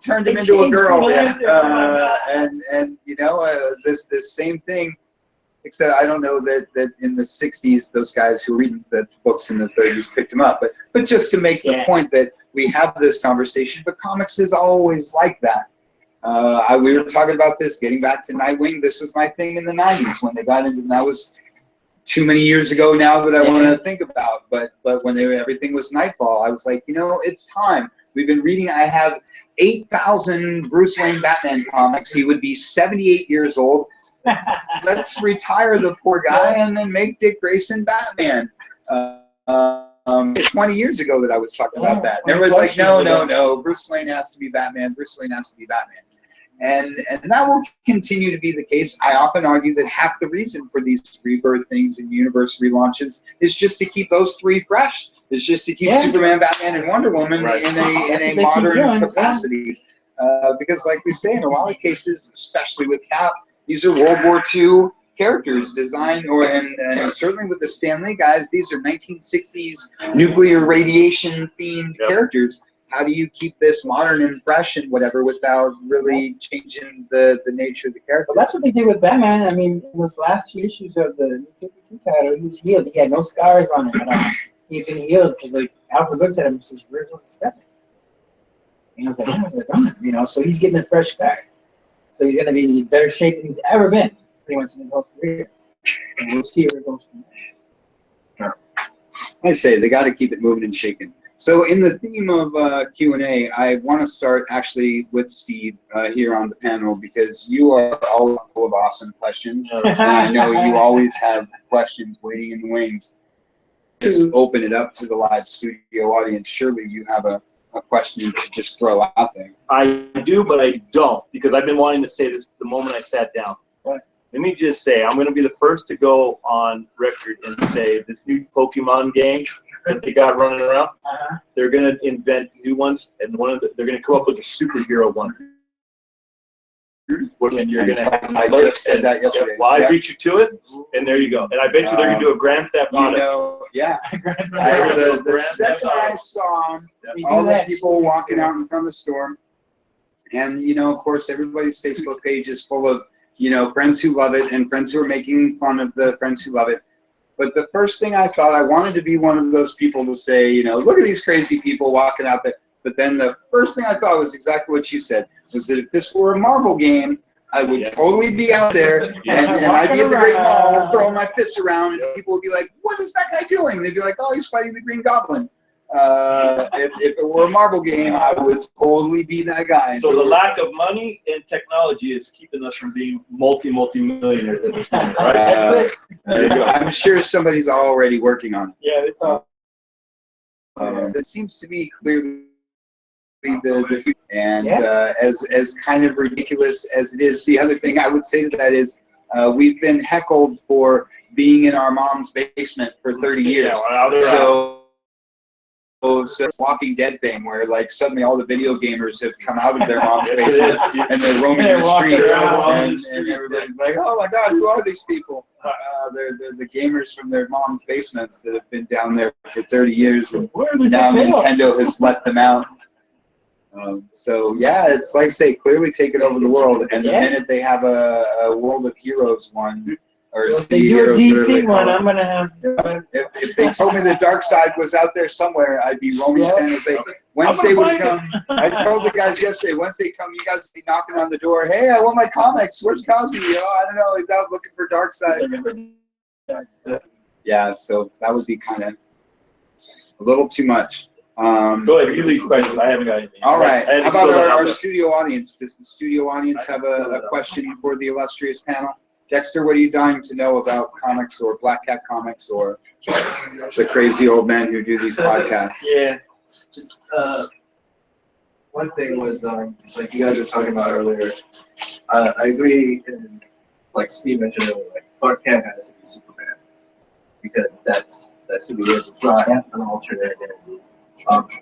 S1: turned him into a girl. This same thing. Except I don't know that in the 60s, those guys who were reading the books in the 30s picked them up. But just to make the point that we have this conversation, but comics is always like that. We were talking about this, getting back to Nightwing. This was my thing in the 90s when they got into, that was too many years ago now that I want to think about. But when everything was Nightfall, I was like, it's time. We've been reading, I have 8,000 Bruce Wayne Batman comics. He would be 78 years old. Let's retire the poor guy and then make Dick Grayson Batman. 20 years ago that I was talking about that. And everybody's like, no, Bruce Wayne has to be Batman. Bruce Wayne has to be Batman. And that will continue to be the case. I often argue that half the reason for these rebirth things and universe relaunches is just to keep those three fresh. It's just to keep Superman, Batman, and Wonder Woman in a modern capacity. Because like we say, in a lot of cases, especially with Cap, these are World War II characters designed, and certainly with the Stan Lee guys, these are 1960s nuclear radiation themed characters. How do you keep this modern and fresh and whatever without really changing the nature of the character?
S2: Well, that's what they did with Batman. I mean, in those last few issues of the 52 title, he was healed. He had no scars on him at all. He'd been healed because, like, Alfred looks at him and says, "Where's all this Batman?" And I was like, "Oh, they're gone." So he's getting a fresh start. So he's going to be in better shape than he's ever been, pretty much in his whole career. And we'll see where it goes from there.
S1: I say they got to keep it moving and shaking. So in the theme of Q&A, I want to start actually with Steve here on the panel, because you are always full of awesome questions. And I know you always have questions waiting in the wings. Just open it up to the live studio audience. Surely you have a question to just throw out there.
S3: I do, but I don't, because I've been wanting to say this the moment I sat down. Let me just say, I'm going to be the first to go on record and say this new Pokemon game that they got running around, they're going to invent new ones, and they're going to come up with a superhero one. And you're going to.
S1: I just said that yesterday.
S3: Well, I beat you to it, and there you go. And I bet you they're going to do a Grand Theft Auto.
S1: The second I saw all the people walking out in front of the store, and of course, everybody's Facebook page is full of friends who love it and friends who are making fun of the friends who love it. But the first thing I thought, I wanted to be one of those people to say, look at these crazy people walking out there. But then the first thing I thought was exactly what you said, was that if this were a Marvel game, I would totally be out there, and I'd be in the Great Mall throwing my fists around, and people would be like, what is that guy doing? They'd be like, oh, he's fighting the Green Goblin. If it were a Marvel game, I would totally be that guy.
S3: So the lack of money and technology is keeping us from being multi-millionaires at this point, right?
S2: That's it.
S3: There you go.
S1: I'm sure somebody's already working on it.
S2: Yeah.
S1: It seems to be clearly as kind of ridiculous as it is. The other thing I would say to that is we've been heckled for being in our mom's basement for 30 years. So Walking Dead thing where like suddenly all the video gamers have come out of their mom's basement and they're roaming the streets and everybody's like, oh my God, who are these people? They're the gamers from their mom's basements that have been down there for 30 years, and now Nintendo has let them out. So yeah, it's like I say, clearly taking over the world, and the minute they have a World of Heroes one, or
S2: if they do a DC one, I'm gonna have.
S1: If they told me the Dark Side was out there somewhere, I'd be roaming San Jose. Wednesday would come. I told the guys yesterday, Wednesday come, you guys would be knocking on the door. Hey, I want my comics. Where's Causey? Oh, I don't know. He's out looking for Dark Side. Yeah, so that would be kind of a little too much.
S3: Go ahead, you lead questions. I haven't got anything.
S1: All right. How about our studio audience? Does the studio audience have a question for the illustrious panel? Dexter, what are you dying to know about comics or Black Cat Comics or the crazy old men who do these podcasts?
S4: Yeah, just one thing was like you guys were talking about earlier. I agree, and like Steve mentioned earlier, like Clark Kent has to be Superman because that's who he is. It's not an alternate identity.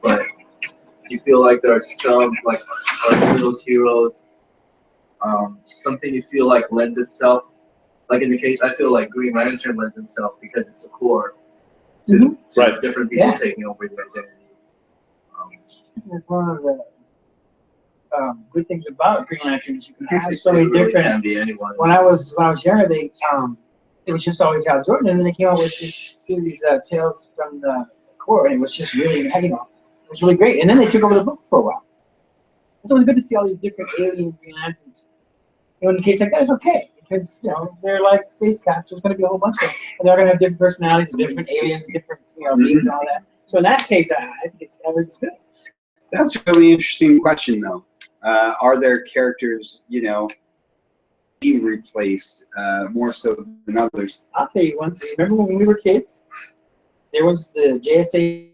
S4: But do you feel like there are some like those heroes? Something you feel like lends itself, like in the case, I feel like Green Lantern lends itself because it's a core to different people taking over the identity.
S2: That's one of the good things about Green Lantern is you can have so many different.
S4: Can be anyone.
S2: When I was younger, it was just always Hal Jordan, and then they came out with this series, Tales from the Core, and it was just really, it was really great. And then they took over the book for a while. So it was good to see all these different alien Green Lanterns. You know, in a case like that, it's okay because they're like space caps. There's going to be a whole bunch of them, and they're going to have different personalities, different aliens, different beings, and all that. So in that case, I think it's good.
S1: That's a really interesting question, though. Are there characters, being replaced more so than others?
S2: I'll tell you one thing. Remember when we were kids? There was the JSA.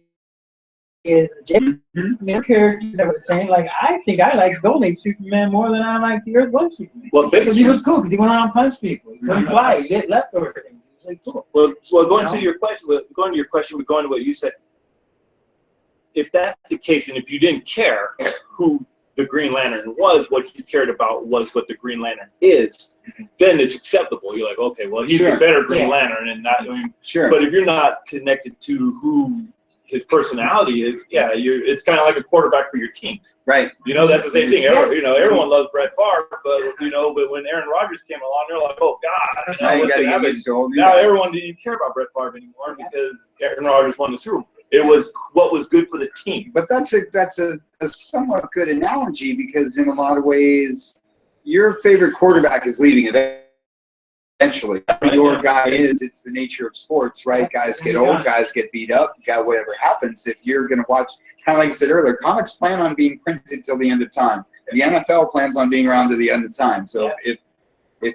S2: Characters that were saying, like, I think I like Golden Age Superman more than I like the Earth One Superman.
S3: Well,
S2: because he was cool, because he went around and punched people. He couldn't fly. He did leftover things. He was really cool.
S3: Well, going to your question, going to what you said. If that's the case, and if you didn't care who the Green Lantern was, what you cared about was what the Green Lantern is, then it's acceptable. You're like, okay, well, he's a better Green Lantern, and not. But if you're not connected to who his personality is, it's kind of like a quarterback for your team.
S1: Right.
S3: That's the same thing. Everyone loves Brett Favre, but when Aaron Rodgers came along, they're like, oh God, now everyone didn't care about Brett Favre anymore because Aaron Rodgers won the Super Bowl. It was what was good for the team.
S1: But that's a somewhat good analogy because in a lot of ways, your favorite quarterback is leaving eventually. Your guy it's the nature of sports, right? Guys get old, guys get beat up, whatever happens. If you're going to watch, kind of like I said earlier, comics plan on being printed till the end of time. The NFL plans on being around to the end of time. So if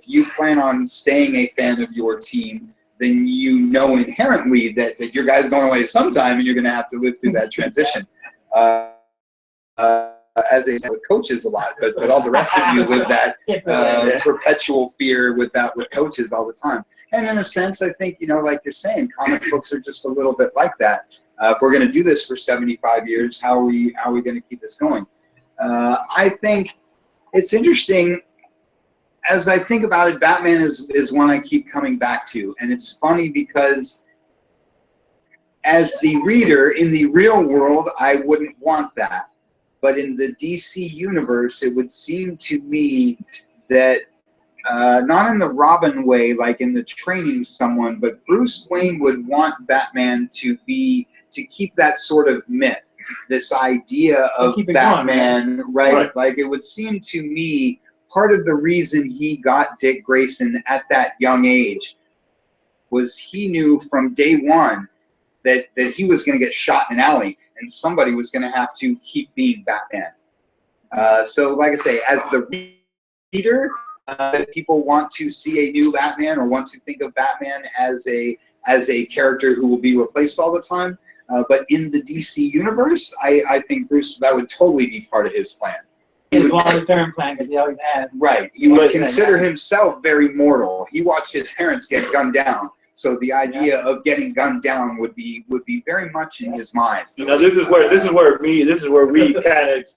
S1: you plan on staying a fan of your team, then inherently that your guy's going away sometime and you're going to have to live through that transition. As they say with coaches a lot, but all the rest of you live that perpetual fear with coaches all the time. And in a sense, I think, like you're saying, comic books are just a little bit like that. If we're going to do this for 75 years, how are we going to keep this going? I think it's interesting. As I think about it, Batman is one I keep coming back to. And it's funny because as the reader, in the real world, I wouldn't want that. But in the DC universe, it would seem to me that, not in the Robin way, like in the training someone, but Bruce Wayne would want Batman to keep that sort of myth, this idea of Batman, going, right? Like it would seem to me part of the reason he got Dick Grayson at that young age was he knew from day one that he was going to get shot in an alley and somebody was going to have to keep being Batman. So like I say, as the reader, people want to see a new Batman or want to think of Batman as a character who will be replaced all the time. But in the DC universe, I think Bruce, that would totally be part of his plan.
S2: His long-term plan, because he always has.
S1: Right. He would consider himself very mortal. He watched his parents get gunned down. So the idea of getting gunned down would be very much in his mind.
S3: This is where we kind of.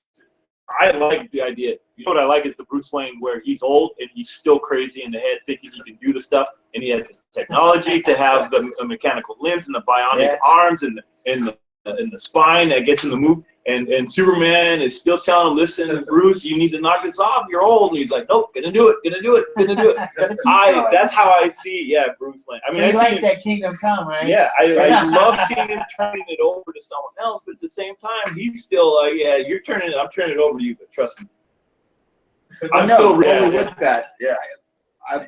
S3: I like the idea. What I like is the Bruce Wayne where he's old and he's still crazy in the head, thinking he can do the stuff, and he has the technology to have the mechanical limbs and the bionic arms and the spine that gets him to move. And Superman is still telling him, listen, Bruce, you need to knock this off. You're old. And he's like, nope, gonna do it. That's how I see, Bruce Wayne. I mean,
S2: so you like that Kingdom Come, right?
S3: Yeah, I love seeing him turning it over to someone else, but at the same time, he's still like, I'm turning it over to you, but trust me.
S1: I'm still really with that. Yeah.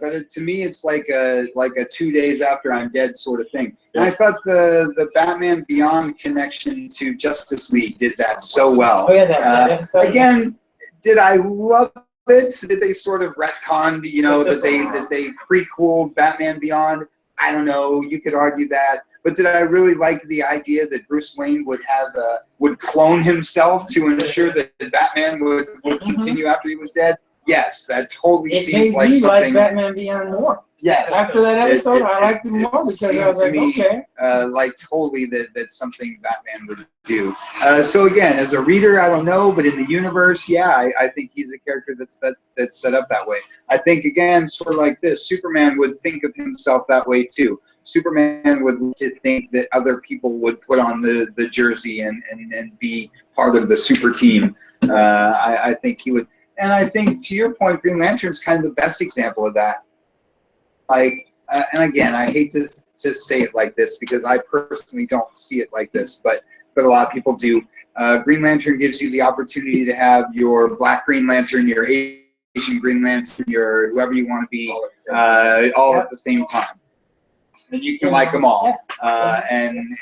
S1: But to me, it's like a 2 days after I'm dead sort of thing. And I thought the Batman Beyond connection to Justice League did that so well.
S2: Oh yeah,
S1: again, did I love it? Did they sort of retconned, that they prequeled Batman Beyond? I don't know. You could argue that, but did I really like the idea that Bruce Wayne would clone himself to ensure that Batman would continue after he was dead? Yes, that totally
S2: It
S1: seems
S2: made
S1: like
S2: me
S1: something.
S2: like Batman Beyond more.
S1: Yes.
S2: After that episode, I liked him more because I was like, okay.
S1: Like totally that's something Batman would do. So again, as a reader, I don't know, but in the universe, yeah, I think he's a character that's set up that way. I think again, sort of like this, Superman would think of himself that way too. Superman would think that other people would put on the jersey and be part of the super team. I think he would. And I think, to your point, Green Lantern's kind of the best example of that. Like, and again, I hate to say it like this because I personally don't see it like this, but a lot of people do. Green Lantern gives you the opportunity to have your Black Green Lantern, your Asian Green Lantern, your whoever you want to be, all at the same time, and you can like them all. And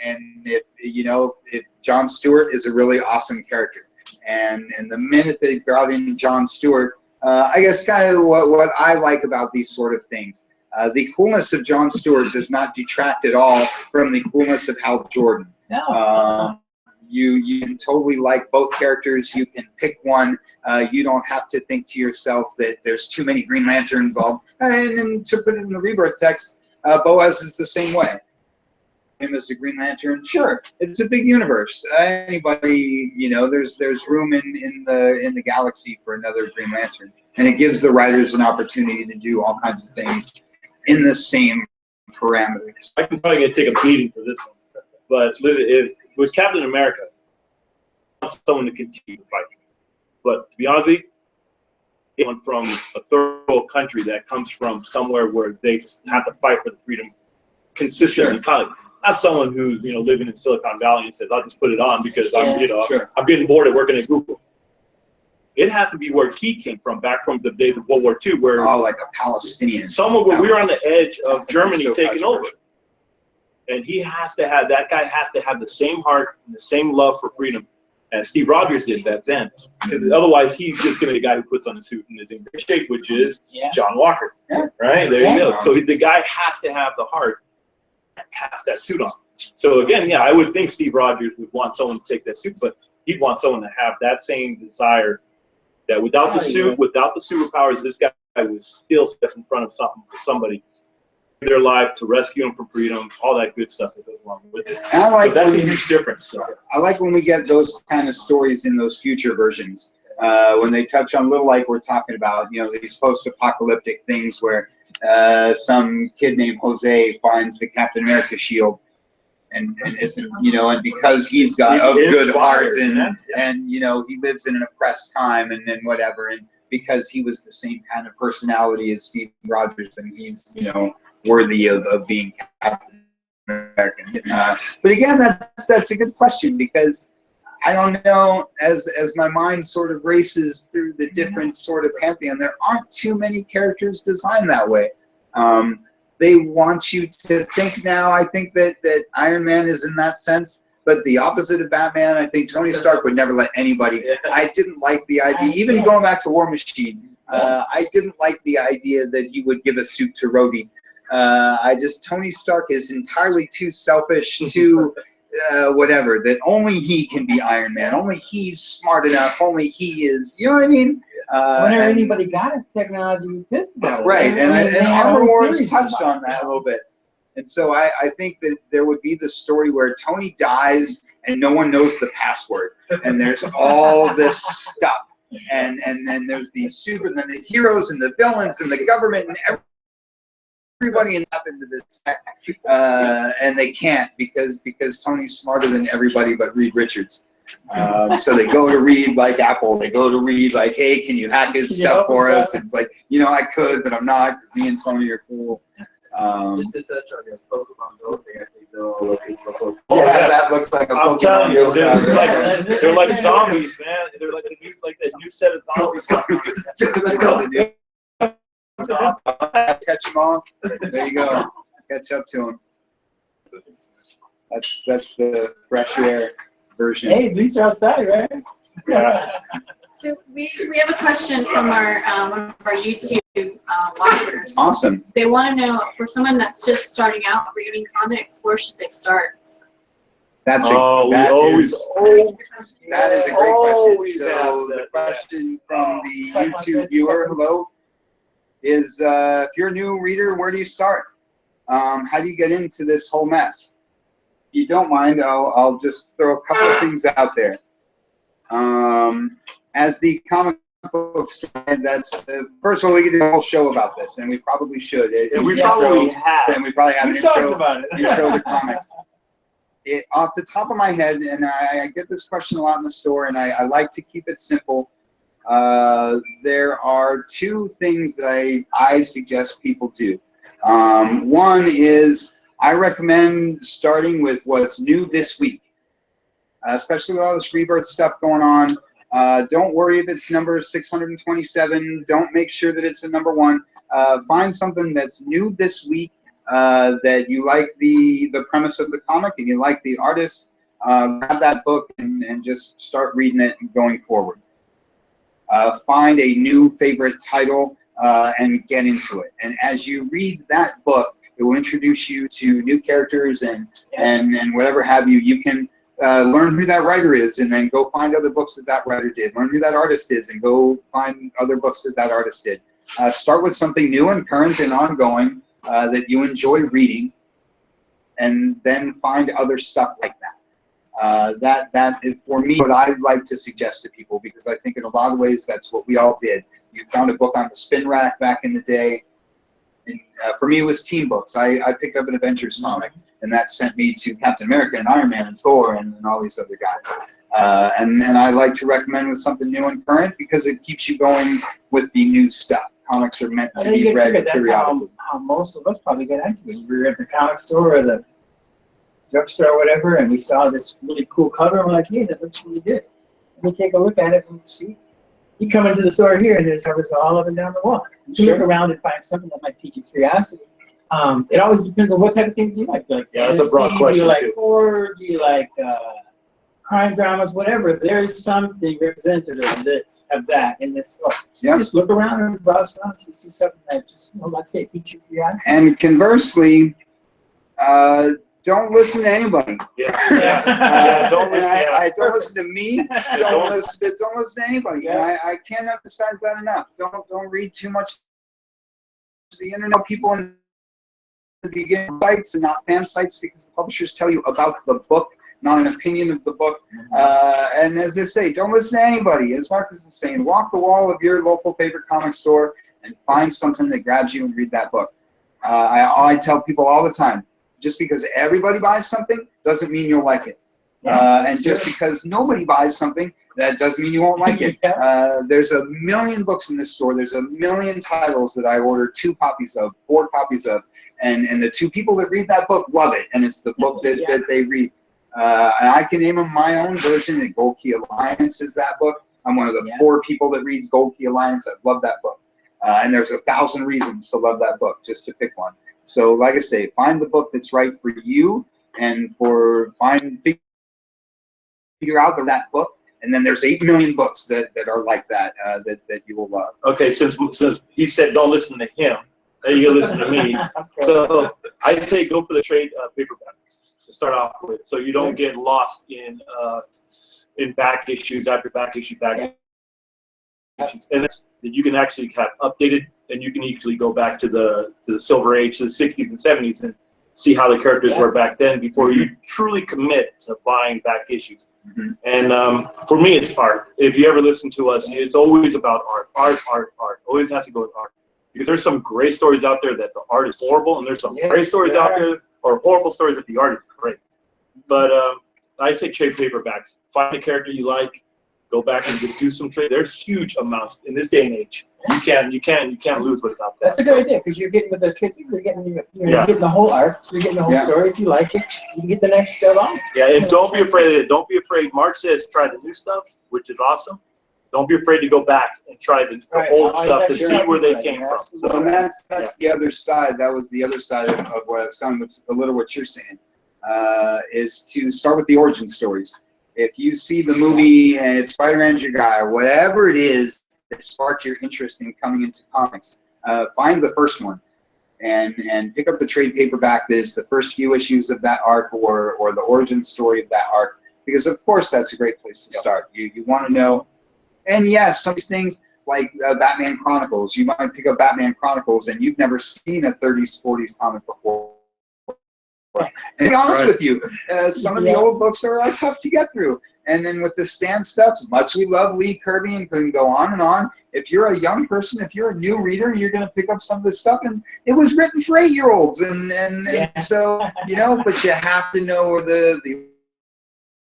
S1: if if John Stewart is a really awesome character. And the minute they brought in John Stewart, I guess kind of what I like about these sort of things, the coolness of John Stewart does not detract at all from the coolness of Hal Jordan.
S2: No.
S1: You can totally like both characters. You can pick one. You don't have to think to yourself that there's too many Green Lanterns. And then to put it in the Rebirth text, Boaz is the same way. Him as a Green Lantern, sure, it's a big universe. Anybody, there's room in the galaxy for another Green Lantern, and it gives the writers an opportunity to do all kinds of things in the same parameters.
S3: I'm probably gonna take a beating for this one, but with Captain America, I want someone to continue to fight. But to be honest with you, it went from a third world country that comes from somewhere where they have to fight for the freedom consistently. Sure. Not someone who's living in Silicon Valley and says, "I'll just put it on because I'm getting bored of working at Google." It has to be where he came from, back from the days of World War II, where
S1: like a Palestinian.
S3: Somewhere where we were on the edge of Germany taking over, and that guy has to have the same heart and the same love for freedom as Steve Rogers did back then. Because otherwise, he's just going to be the guy who puts on a suit and is in good shape, which is John Walker. Yeah. Right there you go. So the guy has to have the heart. Has that suit on. So again, I would think Steve Rogers would want someone to take that suit, but he'd want someone to have that same desire that without the suit, without the superpowers, this guy would still step in front of somebody, their life to rescue them from freedom, all that good stuff that goes along with it. So that's a huge difference. So.
S1: I like when we get those kind of stories in those future versions. When they touch on a little like we're talking about, these post-apocalyptic things where some kid named Jose finds the Captain America shield and isn't, and because he's got a good heart and he lives in an oppressed time and whatever, and because he was the same kind of personality as Steve Rogers, then he's, worthy of being Captain America. But again, that's a good question because I don't know, as my mind sort of races through the different sort of pantheon, there aren't too many characters designed that way. They want you to think now. I think that Iron Man is in that sense, but the opposite of Batman, I think Tony Stark would never let anybody. I didn't like the idea, even going back to War Machine, I didn't like the idea that he would give a suit to Rhodey. Tony Stark is entirely too selfish, too... whatever, that only he can be Iron Man, only he's smart enough, only he is, you know what I mean?
S2: Whenever anybody got his technology, he was pissed about it.
S1: Right, and Armor Wars touched on that a little bit. And so I think that there would be the story where Tony dies and no one knows the password, and there's all this stuff, and then there's the heroes and the villains and the government and everybody ends up into this tech, and they can't because Tony's smarter than everybody but Reed Richards. So they go to Reed like Apple. They go to Reed like, hey, can you hack his stuff for us? It's like, I could, but I'm not because me and Tony are cool.
S4: Just to touch on your Pokemon Go thing, I think they're all looking for Pokemon.
S1: Yeah, that looks like a Pokemon.
S3: I'm telling you, they're like zombies, man. They're like that new set of zombies.
S1: Catch them all. There you go. Catch up to them. That's the fresh air version.
S2: Hey, at least they're outside, right?
S3: Yeah.
S5: So we have a question from our one of our YouTube watchers.
S1: Awesome.
S5: They want to know, for someone that's just starting out reading comics, where should they start?
S1: That's
S3: Oh,
S1: that
S3: always,
S1: is a great question.
S3: always
S1: So
S3: have
S1: the
S3: that.
S1: question from the YouTube viewer, hello, is if you're a new reader, where do you start? How do you get into this whole mess? If you don't mind, I'll just throw a couple of things out there. As the comic book side, that's first of all, we could do a whole show about this, and we probably should.
S3: And we probably have.
S1: And we probably have an
S2: We talked
S1: intro
S2: about it.
S1: to comics. Off the top of my head, and I get this question a lot in the store, and I like to keep it simple. There are two things that I suggest people do. One is I recommend starting with what's new this week, especially with all this rebirth stuff going on. Don't worry if it's number 627. Don't make sure that it's a number 1. Find something that's new this week, that you like the premise of the comic and you like the artist. Grab that book and just start reading it and going forward. Find a new favorite title and get into it. And as you read that book, it will introduce you to new characters and whatever have you. You can learn who that writer is and then go find other books that writer did. Learn who that artist is and go find other books that artist did. Start with something new and current and ongoing that you enjoy reading, and then find other stuff like that. That is, for me, what I like to suggest to people, because I think in a lot of ways that's what we all did. You found a book on the spin rack back in the day. And, for me, it was team books. I picked up an Avengers comic, and that sent me to Captain America and Iron Man and Thor and all these other guys. And I like to recommend with something new and current because it keeps you going with the new stuff. Comics are meant to be read periodically.
S2: How most of us probably get into it. We were at the comic store or the drugstore or whatever, and we saw this really cool cover, and we're like, hey, that looks really good. Let me take a look at it and see. You come into the store here, and there's covers all up and down the wall. You can look around and find something that might pique your curiosity. It always depends on what type of things you like. Like
S3: Yeah, that's a broad question.
S2: Do you like
S3: too.
S2: horror? Do you like crime dramas? Whatever. There is something representative of that in this store.
S1: Yeah.
S2: Just look around and browse around and see something that just, let's say, piques your curiosity.
S1: And conversely, don't listen to anybody.
S3: Yeah. Don't listen.
S1: I don't listen to me. Don't listen to anybody.
S2: Yeah.
S1: I can't emphasize that enough. Don't read too much to the internet. People in the beginning sites and not fan sites, because the publishers tell you about the book, not an opinion of the book. And as they say, don't listen to anybody. As Marcus is saying, walk the wall of your local favorite comic store and find something that grabs you and read that book. I tell people all the time, just because everybody buys something doesn't mean you'll like it. And just because nobody buys something, that doesn't mean you won't like it. There's a million books in this store. There's a million titles that I order 2 copies of, 4 copies of. And the 2 people that read that book love it. And it's the book that they read. And I can name them my own version. And Gold Key Alliance is that book. I'm one of the 4 people that reads Gold Key Alliance. I love that book. And there's 1,000 reasons to love that book, just to pick one. So, like I say, find the book that's right for you, and figure out that book. And then there's 8 million books that are like that that you will love.
S3: Okay, since he said don't listen to him, then you listen to me. So I say go for the trade paperbacks to start off with, so you don't get lost in back issues after back issue issues, and that you can actually have updated, and you can actually go back to the Silver Age, to the 60s and 70s, and see how the characters were back then before you truly commit to buying back issues. And for me, it's art. If you ever listen to us, it's always about art. Always has to go with art. Because there's some great stories out there that the art is horrible, and there's some great stories out there, or horrible stories that the art is great. But I say trade paperbacks. Find a character you like, go back and just do some trade. There's huge amounts in this day and age. You can't lose without that.
S2: That's a good idea, because you're getting with the trade paper, you're getting the whole art, you're getting the whole story. If you like it, you can get the next step on.
S3: Yeah, and don't be afraid of it. Don't be afraid. Mark says try the new stuff, which is awesome. Don't be afraid to go back and try the old stuff to see where they came from. So,
S1: and that's the other side. That was the other side of what I was saying, which a little what you're saying, is to start with the origin stories. If you see the movie and it's Spider-Man's your guy, or whatever it is that sparked your interest in coming into comics, find the first one and pick up the trade paperback that is the first few issues of that arc or the origin story of that arc, because of course that's a great place to start. You want to know, and yes, some of these things like Batman Chronicles, you might pick up Batman Chronicles and you've never seen a 30s, 40s comic before. And to be honest with you, some of the old books are tough to get through. And then with the Stan stuff, as much as we love Lee Kirby and can go on and on, if you're a young person, if you're a new reader, you're going to pick up some of this stuff. And it was written for 8-year-olds. And so, you know, but you have to know where the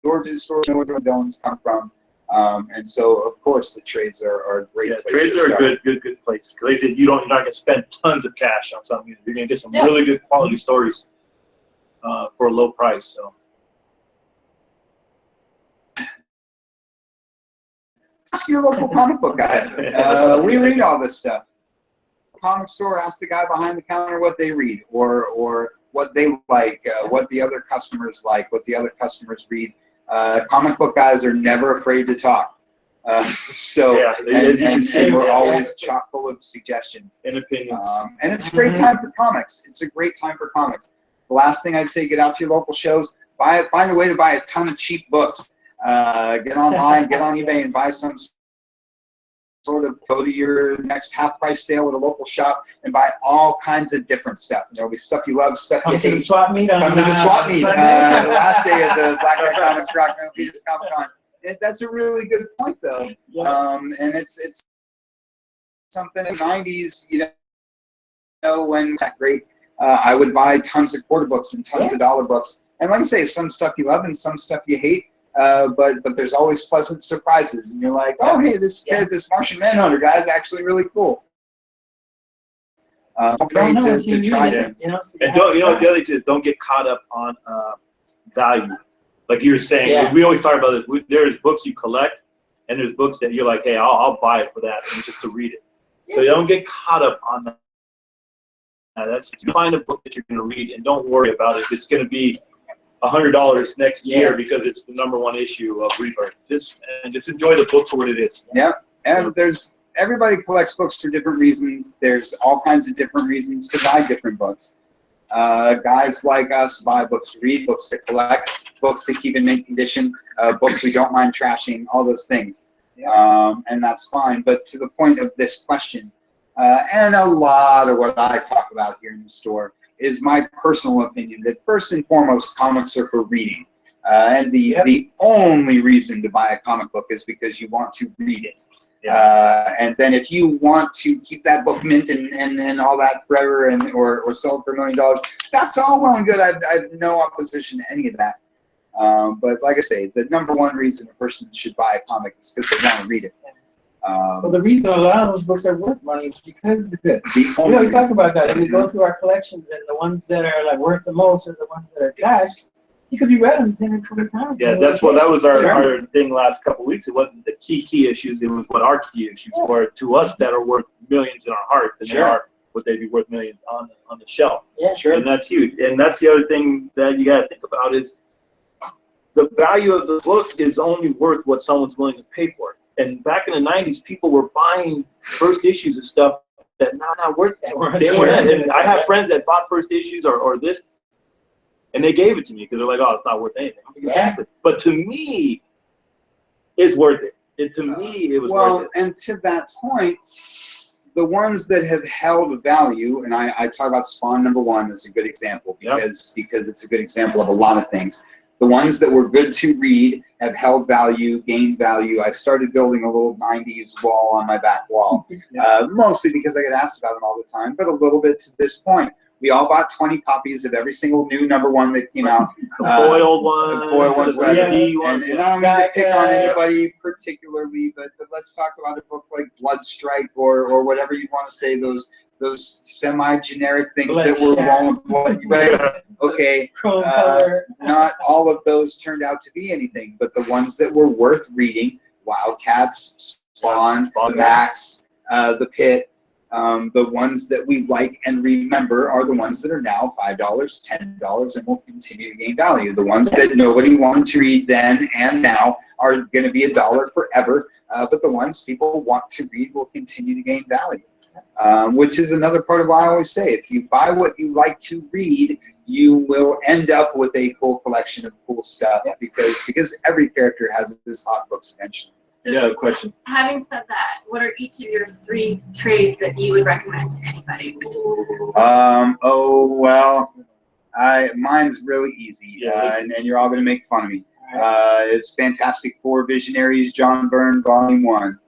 S1: origin story, know where the villains come from. And so, of course, the trades are a great place
S3: trades
S1: to
S3: are
S1: start.
S3: a good place. Because you're not going to spend tons of cash on something. You're going to get some really good quality stories for a low price. So.
S1: Ask your local comic book guy. We read all this stuff. Comic store, ask the guy behind the counter what they read, or what they like, what the other customers like, what the other customers read. Comic book guys are never afraid to talk. And we're always chock full of suggestions
S3: and opinions.
S1: And it's a great time for comics. It's a great time for comics. The last thing I'd say, get out to your local shows. Find a way to buy a ton of cheap books. Get online, get on eBay, and buy some sort of, go to your next half-price sale at a local shop and buy all kinds of different stuff. There'll be stuff you love, stuff you hate.
S2: Come to the swap meet.
S1: Come to the swap meet. The last day of the Black Bear Comics Rock Peters Comic Con. That's a really good point, though. And it's something in the 90s, you know, when that great. I would buy tons of quarter books and tons of dollar books. And like I say, some stuff you love and some stuff you hate. But there's always pleasant surprises, and you're like, oh, hey, this Martian Manhunter guy is actually really cool. Afraid to try to.
S3: And the other thing is, don't get caught up on value. Like you were saying, we always talk about this. There's books you collect, and there's books that you're like, hey, I'll buy it for that, and just to read it. So you don't get caught up on that. That's find a book that you're going to read, and don't worry about it. It's going to be $100 next year because it's the #1 issue of Rebirth. Just enjoy the book for what it is.
S1: Yeah, and everybody collects books for different reasons. There's all kinds of different reasons to buy different books. Guys like us buy books to read, books to collect, books to keep in mint condition, books we don't mind trashing, all those things. And that's fine. But to the point of this question, and a lot of what I talk about here in the store is my personal opinion that first and foremost, comics are for reading. And the only reason to buy a comic book is because you want to read it. And then if you want to keep that book mint and all that forever or sell it for $1 million, that's all well and good. I have no opposition to any of that. But like I say, the #1 reason a person should buy a comic is because they want to read it.
S2: Well, the reason a lot of those books are worth money is because they're good. We always talk about that. We go through our collections, and the ones that are like worth the most are the ones that are trash because we read them 10 or 20 times.
S3: Yeah, that was our thing last couple of weeks. It wasn't the key issues. It was what our key issues were to us that are worth millions in our heart than they are what they'd be worth millions on the shelf.
S2: Yeah, sure.
S3: And that's huge. And that's the other thing that you got to think about is the value of the book is only worth what someone's willing to pay for it. And back in the 90s, people were buying first issues of stuff that not worth that. And I have friends that bought first issues or this, and they gave it to me because they're like, oh, it's not worth anything. Exactly. But to me, it's worth it. To me, it was worth it.
S1: And to that point, the ones that have held value, and I talk about Spawn #1 as a good example because it's a good example of a lot of things. The ones that were good to read have held value, gained value. I've started building a little 90s wall on my back wall, mostly because I get asked about them all the time, but a little bit to this point. We all bought 20 copies of every single new #1 that came out.
S3: The foiled one.
S1: The foiled ones. And I don't mean to pick on anybody particularly, but let's talk about a book like Bloodstrike or whatever you want to say, those semi-generic things that were rolling blood, right? Okay, not all of those turned out to be anything, but the ones that were worth reading, Wildcats, Spawn, The Max, The Pit, The ones that we like and remember are the ones that are now $5, $10, and will continue to gain value. The ones that nobody wanted to read then and now are going to be $1 forever, but the ones people want to read will continue to gain value, which is another part of why I always say, if you buy what you like to read, you will end up with a full collection of cool stuff, because every character has his hot books eventually.
S5: So
S3: Yeah, question.
S5: having said that, what are each of your 3 trades that you would recommend to anybody?
S1: Oh, well, mine's really easy,
S3: Yeah,
S1: and you're all going to make fun of me. It's Fantastic Four Visionaries, John Byrne, Volume 1.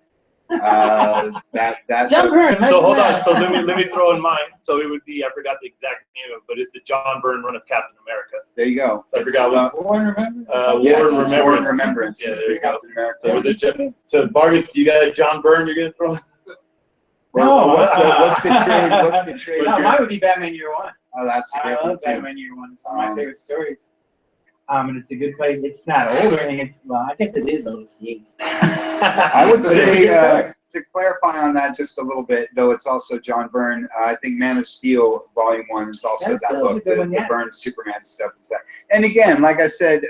S2: John Byrne.
S3: So hold on. So let me throw in mine. So it would be, I forgot the exact name of it, but it's the John Byrne run of Captain America.
S1: There you go.
S3: So I forgot what.
S2: War and Remembrance.
S1: Yes,
S3: War and
S1: it's War and
S3: Remembrance.
S1: Remembrance.
S3: Yeah,
S1: It's
S3: there
S1: the
S3: you go.
S1: Captain America.
S3: So Vargas, you got a John Byrne you're gonna throw?
S2: No,
S1: what's the trade? What's the trade?
S2: No, mine would be Batman Year One.
S1: Oh, that's a
S2: I
S1: great one
S2: love
S1: too.
S2: Batman Year One. It's one of my favorite stories. And it's a good place. It's not old or anything. Well, I guess it is old. It's the 80s.
S1: I would
S2: But it's a
S1: say,
S2: good story.
S1: to clarify on that just a little bit, though it's also John Byrne, I think Man of Steel Volume 1 is also
S2: That's
S1: that
S2: a
S1: book.
S2: good
S1: The,
S2: one, yeah.
S1: the Byrne Superman stuff is that. And again, like I said,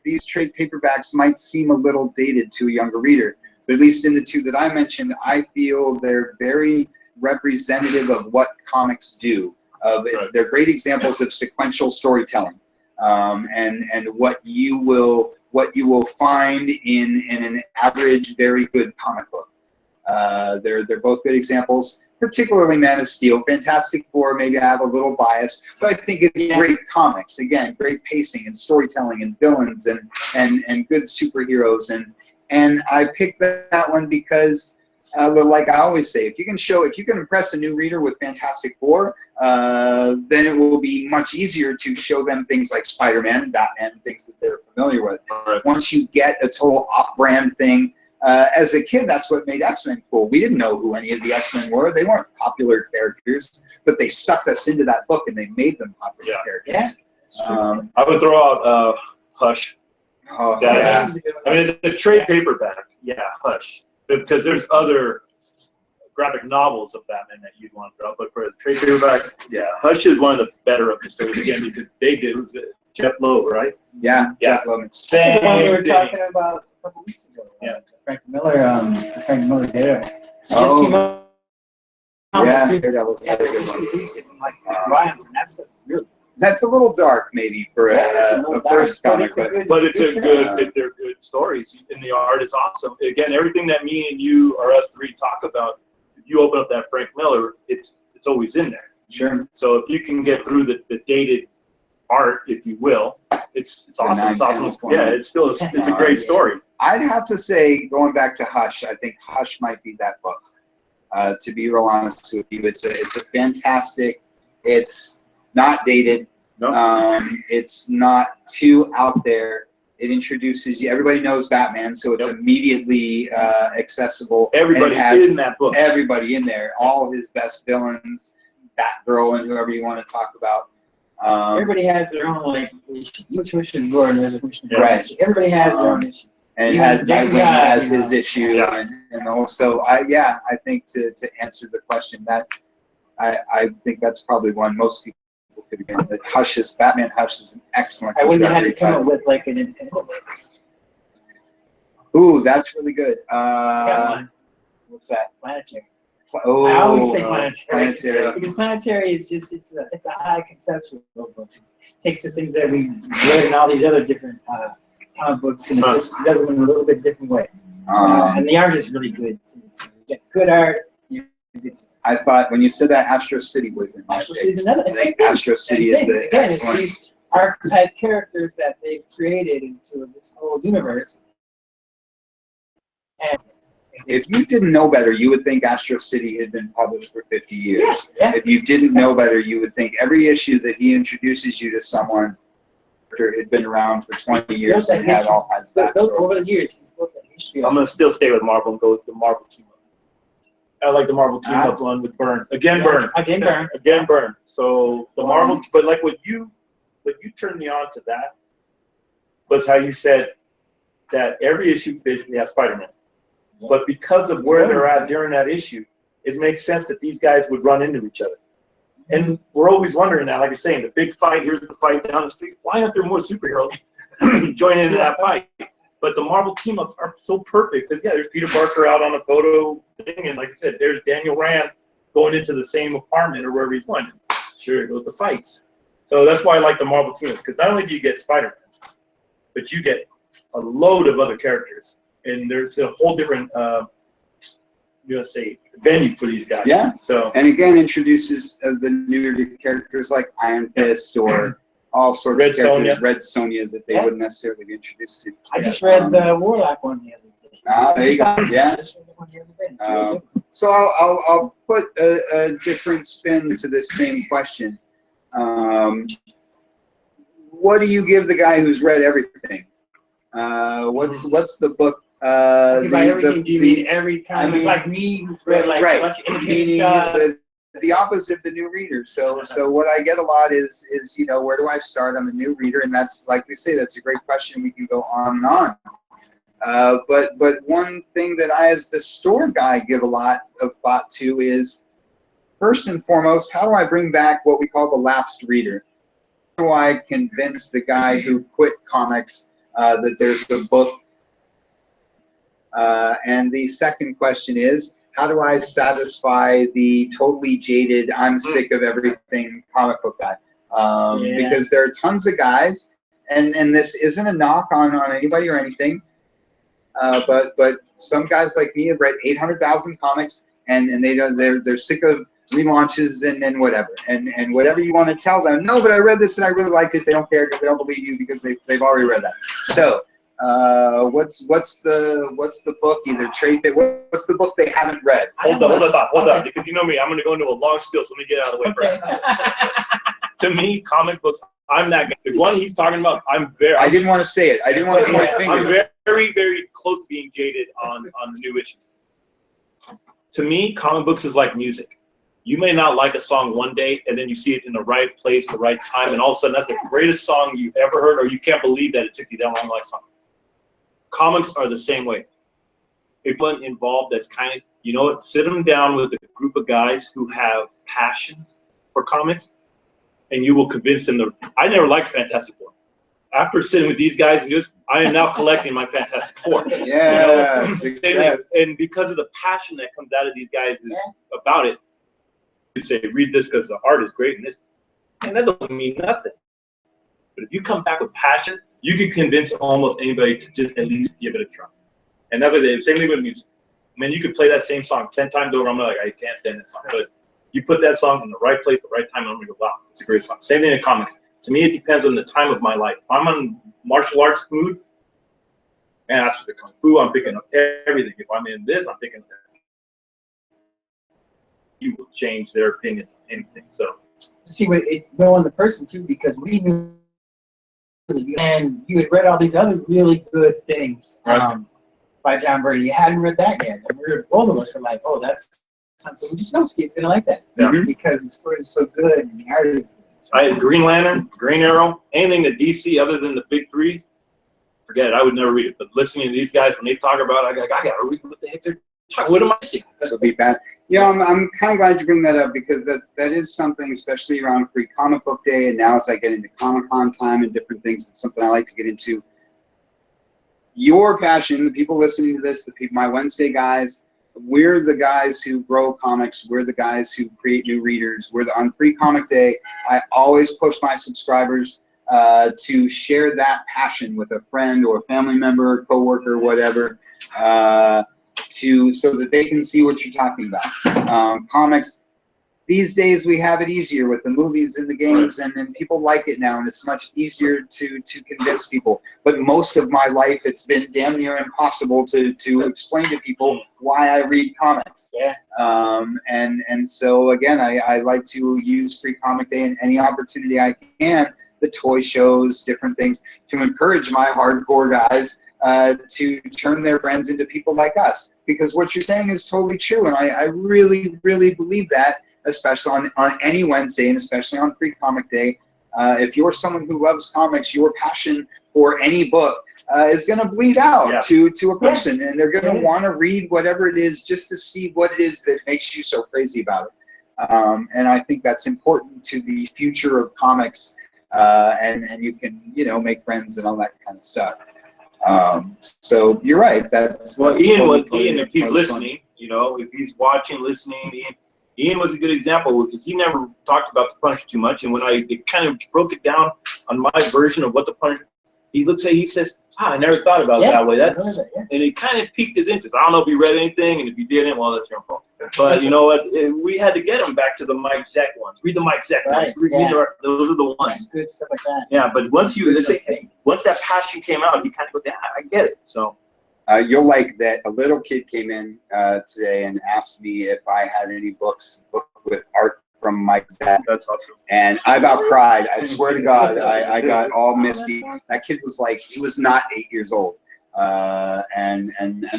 S1: these trade paperbacks might seem a little dated to a younger reader, but at least in the 2 that I mentioned, I feel they're very representative of what comics do. They're great examples of sequential storytelling, and what you will find in an average, very good comic book. They're both good examples, particularly Man of Steel. Fantastic Four, maybe I have a little bias, but I think it's great comics. Again, great pacing and storytelling and villains and good superheroes. And I picked that one because, like I always say, if you can impress a new reader with Fantastic Four, then it will be much easier to show them things like Spider-Man and Batman, things that they're familiar with.
S3: Right.
S1: Once you get a total off-brand thing, as a kid, that's what made X-Men cool. We didn't know who any of the X-Men were. They weren't popular characters, but they sucked us into that book and they made them popular characters.
S2: Yeah.
S3: I would throw out Hush.
S1: Oh,
S3: Yeah.
S1: yeah.
S3: I mean, it's a trade paperback. Yeah, Hush. Because there's other graphic novels of Batman that you'd want to throw, but for a trade paperback, yeah, Hush is one of the better of the stories. Again, because they did, was it Jeff Loeb, right?
S1: Yeah.
S3: Yeah.
S1: Jeff Lemon.
S2: That's the one we were
S3: Same
S2: talking
S3: thing.
S2: about a couple weeks ago.
S3: Yeah.
S2: Frank Miller, the Frank Miller Daredevil. It just
S1: Oh.
S2: came out.
S1: Yeah, Daredevil's
S2: Yeah,
S1: another
S2: they
S1: good
S2: just
S1: one.
S2: released it from like Ryan, and that's the really.
S1: That's a little dark, maybe, for
S2: Yeah, it's a
S1: a
S2: little
S1: first
S2: dark,
S1: comic, but
S3: But it's a
S2: story.
S3: good, they're good stories, and the art is awesome. Again, everything that me and you or us 3 talk about, if you open up that Frank Miller, it's always in there.
S1: sure.
S3: So if you can get through the dated art, if you will, it's awesome. It's awesome.
S1: 9-panel format.
S3: Yeah, it's still it's a great story.
S1: I'd have to say, going back to Hush, I think Hush might be that book. To be real honest with you, it's a fantastic. It's not dated.
S3: No.
S1: It's not too out there. It introduces you. Everybody knows Batman, so it's
S3: Yep.
S1: immediately accessible.
S3: Everybody
S1: and it has
S3: in that book.
S1: everybody in there. All his best villains, Batgirl, and whoever you want to talk about.
S2: Everybody has their own like issue. Which issue Gordon? There's a issue.
S1: Right.
S2: Everybody has their own issue.
S1: And
S2: Even
S1: had
S2: Jason
S1: Nightwing
S2: Todd,
S1: has
S2: you
S1: his
S2: know.
S1: issue,
S3: Yeah.
S1: and also I think to answer the question, that I think that's probably one most people could have been. That Batman Hush is an excellent.
S2: I wouldn't have had to
S1: introductory
S2: come up
S1: title.
S2: with like an independent.
S1: Ooh, that's really good.
S2: Got one.
S1: What's that?
S2: Planetary.
S1: Oh,
S2: I always say planetary.
S1: Planetary.
S2: Because planetary is just it's a high conceptual book. It takes the things that we read in all these other different comic books and it just does them in a little bit different way. And the art is really good. It's good art.
S1: I thought when you said that, Astro City would have been my
S2: Astro
S1: pick.
S2: City's another.
S1: I think Astro City is the
S2: Again, it's
S1: excellent.
S2: these archetype characters that they've created into this whole universe. And
S1: If you didn't know better, you would think Astro City had been published for 50 years.
S2: yeah.
S1: If you didn't know better, you would think every issue that he introduces you to someone had been around for 20 years and had all kinds of backstory.
S2: Over the years, he's built that history.
S3: I'm gonna still stay with Marvel and go with the Marvel team up. I like the Marvel team up one with Byrne. Again, Byrne.
S2: Again, Byrne.
S3: Again, Byrne. So the Marvel, but like what you turned me on to that was how you said that every issue basically has Spider-Man. But because of where they're at during that issue, it makes sense that these guys would run into each other. And we're always wondering now, like you're saying, the big fight, here's the fight down the street. Why aren't there more superheroes joining into that fight? But the Marvel team-ups are so perfect. Because, yeah, there's Peter Parker out on a photo thing, and like I said, there's Daniel Rand going into the same apartment or wherever he's going. Sure, goes the fights. So that's why I like the Marvel team-ups, because not only do you get Spider-Man, but you get a load of other characters. And there's a whole different venue for these guys.
S1: Yeah.
S3: So
S1: and again, introduces the new characters like Iron Fist or all sorts
S3: Red
S1: of characters,
S3: Sonja.
S1: Red Sonja, that they wouldn't necessarily be introduced to.
S2: I just read the Warlock one the other day.
S1: Ah, there you go. Yeah.
S2: I just read the one the other day. It's really good.
S1: So I'll put a different spin to this same question. What do you give the guy who's read everything? What's the book?
S2: By everything, do you mean every kind of like me who's read like a bunch of independent
S1: meaning
S2: stuff?
S1: the opposite of the new reader. So what I get a lot is where do I start? I'm a new reader, and that's, like we say, that's a great question. We can go on and on. But one thing that I, as the store guy, give a lot of thought to is, first and foremost, how do I bring back what we call the lapsed reader? How do I convince the guy who quit comics that there's the book? And the second question is, how do I satisfy the totally jaded, I'm sick of everything comic book guy? Because there are tons of guys, and this isn't a knock on anybody or anything, but some guys like me have read 800,000 comics, and they're sick of relaunches and whatever. And whatever you want to tell them, no, but I read this and I really liked it, they don't care because they don't believe you because they've already read that. So what's the book, either trade it, what's the book they haven't read?
S3: Hold on, because you know me, I'm going to go into a long spiel, so let me get out of the way first. To me, comic books, I'm that guy. The one he's talking about, I didn't want to say it. I didn't want to point fingers. I'm very, very close to being jaded on the new issues. To me, comic books is like music. You may not like a song one day, and then you see it in the right place, the right time, and all of a sudden that's the greatest song you've ever heard, or you can't believe that it took you that long to like something. Comics are the same way. If one involved that's kind of, you know what, sit them down with a group of guys who have passion for comics, and you will convince them I never liked Fantastic Four. After sitting with these guys, I am now collecting my Fantastic Four.
S1: Yeah.
S3: And because of the passion that comes out of these guys about it, you say, read this because the art is great, and that doesn't mean nothing. But if you come back with passion, you can convince almost anybody to just at least give it a try. And that's the same thing with music. I mean, you could play that same song 10 times over. I'm like, I can't stand that song. But you put that song in the right place, the right time, and I'm going to go, wow, it's a great song. Same thing in comics. To me, it depends on the time of my life. If I'm on martial arts mood, man, that's the kung fu. I'm picking up everything. If I'm in this, I'm picking up everything. You will change their opinions on anything. So
S2: see, it go on the person too, because we knew, and you had read all these other really good things by John Byrne. You hadn't read that yet, and both of us were like, "Oh, that's something." We just know Steve's gonna like that because the story is so good and the art is good. So,
S3: I had Green Lantern, Green Arrow, anything that DC other than the big three, forget it. I would never read it. But listening to these guys when they talk about it, I gotta read what the heck they're talking. What am I seeing?
S1: That'll be bad. Yeah, I'm kind of glad you bring that up, because that is something, especially around Free Comic Book Day, and now as I get into Comic-Con time and different things, it's something I like to get into. Your passion, the people listening to this, my Wednesday guys, we're the guys who grow comics. We're the guys who create new readers. On Free Comic Day, I always push my subscribers to share that passion with a friend or a family member, coworker, whatever, so that they can see what you're talking about. Comics, these days we have it easier with the movies and the games, and people like it now, and it's much easier to convince people. But most of my life, it's been damn near impossible to explain to people why I read comics.
S2: Yeah.
S1: And so again, I like to use Free Comic Day and any opportunity I can, the toy shows, different things, to encourage my hardcore guys to turn their friends into people like us. Because what you're saying is totally true, and I really, really believe that, especially on any Wednesday, and especially on Free Comic Day. if you're someone who loves comics, your passion for any book is going to bleed out to a person, and they're going to want to read whatever it is just to see what it is that makes you so crazy about it. And I think that's important to the future of comics, and you can, you know, make friends and all that kind of stuff. So you're right. That's
S3: Ian, if he's listening, you know, if he's watching, listening, Ian was a good example because he never talked about the Punisher too much. And when I kind of broke it down on my version of what the Punisher, he says, I never thought about it that way. And it kind of piqued his interest. I don't know if he read anything, and if he didn't, well, that's your fault. But you know what? We had to get him back to the Mike Zeck ones. Read the Mike Zeck ones. Those are the ones.
S2: Good stuff like that.
S3: Yeah, but once once that passion came out, he kind of goes, yeah, I get it. So.
S1: You'll like that a little kid came in today and asked me if I had any books with art from Mike Zeck.
S3: That's awesome.
S1: And I about cried. I swear to God, I got all misty. That kid was like, he was not 8 years old. And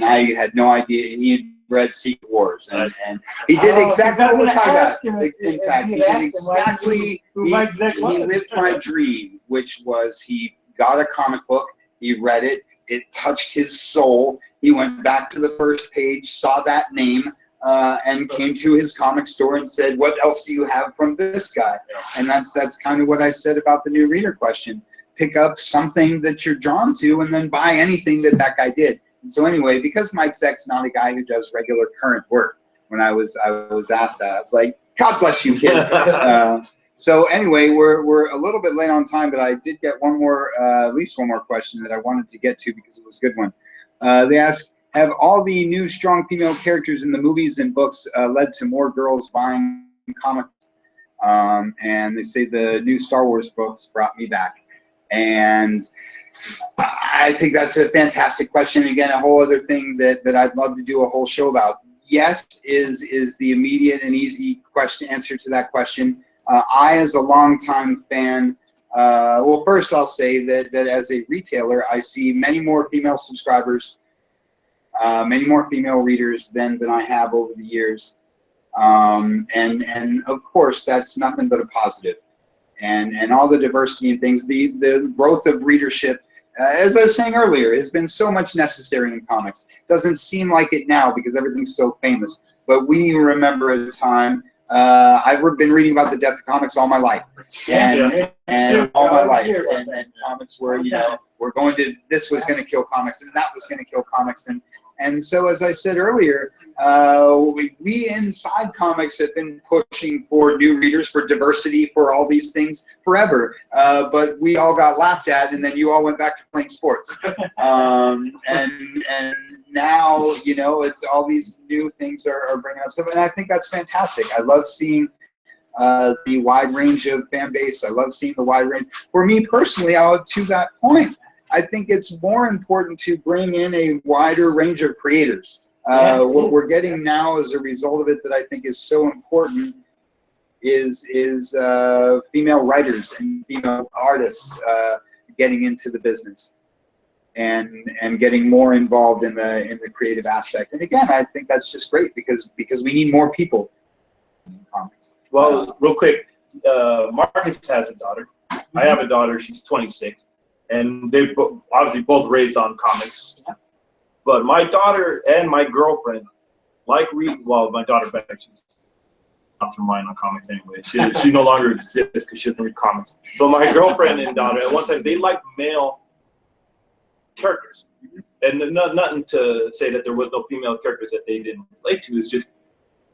S1: I had no idea. He had read Secret Wars. And he did exactly what I got. In fact, he did exactly, he lived my dream, which was he got a comic book, he read it, it touched his soul. He went back to the first page, saw that name, and came to his comic store and said, what else do you have from this guy? And that's kind of what I said about the new reader question. Pick up something that you're drawn to and then buy anything that guy did. And so anyway, because Mike Zeck's not a guy who does regular current work, when I was asked that, I was like, God bless you, kid. So anyway, we're a little bit late on time, but I did get one more, at least one more question that I wanted to get to because it was a good one. They ask, have all the new strong female characters in the movies and books led to more girls buying comics? And they say the new Star Wars books brought me back. And I think that's a fantastic question. Again, a whole other thing that I'd love to do a whole show about. Yes is the immediate and easy answer to that question. I, as a longtime fan, well, first I'll say that as a retailer, I see many more female subscribers, many more female readers than I have over the years. And of course, that's nothing but a positive. And all the diversity and things, the growth of readership, as I was saying earlier, has been so much necessary in comics. Doesn't seem like it now because everything's so famous. But we remember a time. I've been reading about the death of comics all my life, and all my life, and comics were, you know, this was going to kill comics, and that was going to kill comics, and so as I said earlier, we inside comics have been pushing for new readers, for diversity, for all these things forever, but we all got laughed at, and then you all went back to playing sports, and now, you know, it's all these new things are bringing up stuff, and I think that's fantastic. I love seeing the wide range of fan base. I love seeing the wide range. For me personally, to that point, I think it's more important to bring in a wider range of creators. What we're getting now as a result of it that I think is so important is female writers and female artists getting into the business. And getting more involved in the creative aspect. And again, I think that's just great because we need more people in comics.
S3: Well, real quick, Marcus has a daughter. I have a daughter. She's 26, and they obviously both raised on comics. Yeah. But my daughter and my girlfriend like read. Well, my daughter back, she's lost her mind on comics anyway. She no longer exists because she doesn't read comics. But my girlfriend and daughter, at one time, they like male characters, and nothing to say that there was no female characters that they didn't relate to. It's just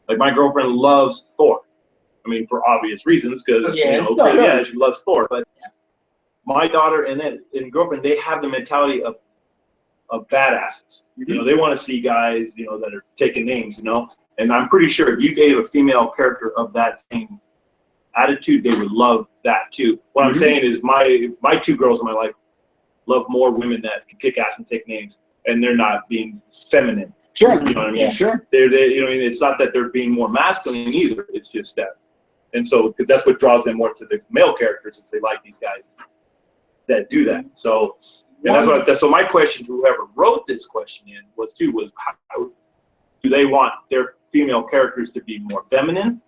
S3: like my girlfriend loves Thor. I mean, for obvious reasons, because she loves Thor. But my daughter and girlfriend, they have the mentality of badasses. You know, they want to see guys, you know, that are taking names. You know, and I'm pretty sure if you gave a female character of that same attitude, they would love that too. What I'm saying is, my two girls in my life love more women that can kick ass and take names, and they're not being feminine.
S1: Sure.
S3: You know what I mean?
S1: Yeah, sure.
S3: They're you know what I mean? It's not that they're being more masculine either. It's just that. And so, because that's what draws them more to the male characters, is they like these guys that do that. So, and so my question to whoever wrote this question in was how do they want their female characters to be more feminine,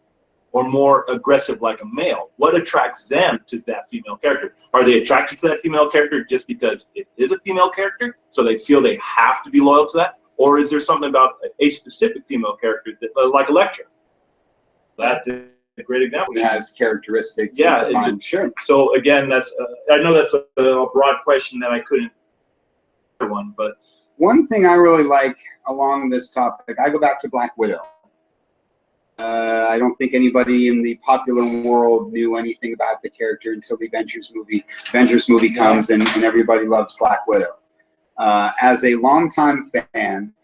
S3: or more aggressive like a male? What attracts them to that female character? Are they attracted to that female character just because it is a female character, so they feel they have to be loyal to that? Or is there something about a specific female character, that, like Elektra? That's a great example.
S1: It has characteristics.
S3: Yeah,
S1: I'm sure.
S3: So again, that's I know that's a broad question that I couldn't answer one, but
S1: One thing I really like along this topic, I go back to Black Widow. I don't think anybody in the popular world knew anything about the character until the Avengers movie. Avengers movie comes and everybody loves Black Widow. As a longtime fan,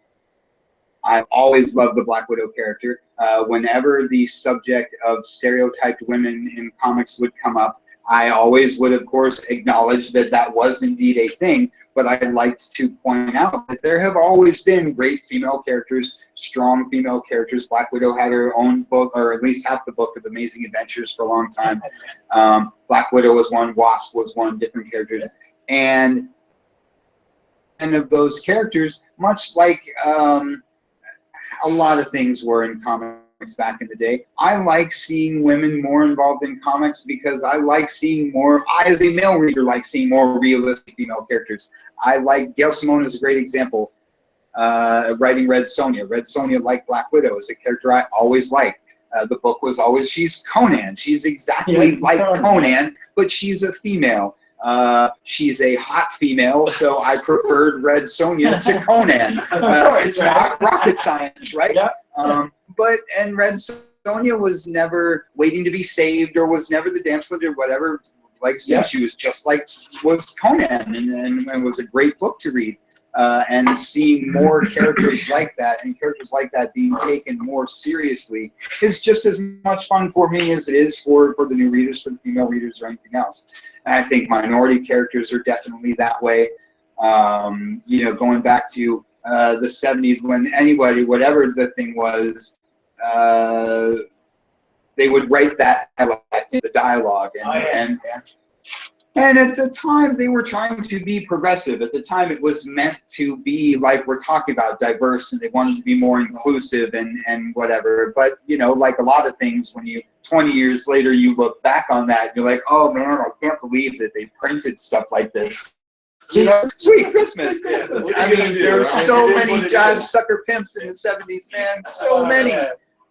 S1: I've always loved the Black Widow character. Whenever the subject of stereotyped women in comics would come up, I always would, of course, acknowledge that that was indeed a thing, but I liked to point out that there have always been great female characters, strong female characters. Black Widow had her own book, or at least half the book of Amazing Adventures for a long time. Black Widow was one, Wasp was one, different characters. And of those characters, much like a lot of things were in comics back in the day, I like seeing women more involved in comics because I like seeing more, I as a male reader like seeing more realistic female characters. I like, Gail Simone is a great example, writing Red Sonja. Red Sonja, like Black Widow, is a character I always liked. The book was always, she's Conan. She's exactly like Conan, but she's a female. She's a hot female, so I preferred Red Sonja to Conan. It's not rocket science, right?
S2: Yeah.
S1: And Red Sonja was never waiting to be saved, or was never the damsel or whatever. Like, she was just like was Conan, and was a great book to read. And seeing more characters like that, and characters like that being taken more seriously, is just as much fun for me as it is for the new readers, for the female readers, or anything else. And I think minority characters are definitely that way. You know, going back to the 70s, when anybody, whatever the thing was, they would write that dialect in the dialogue. And at the time, they were trying to be progressive. At the time, it was meant to be, like we're talking about, diverse, and they wanted to be more inclusive and whatever. But, you know, like a lot of things, when you, 20 years later, you look back on that, and you're like, oh, man, I can't believe that they printed stuff like this. You know, Sweet Christmas. I mean, there's so many jive sucker pimps in the 70s, man. So many.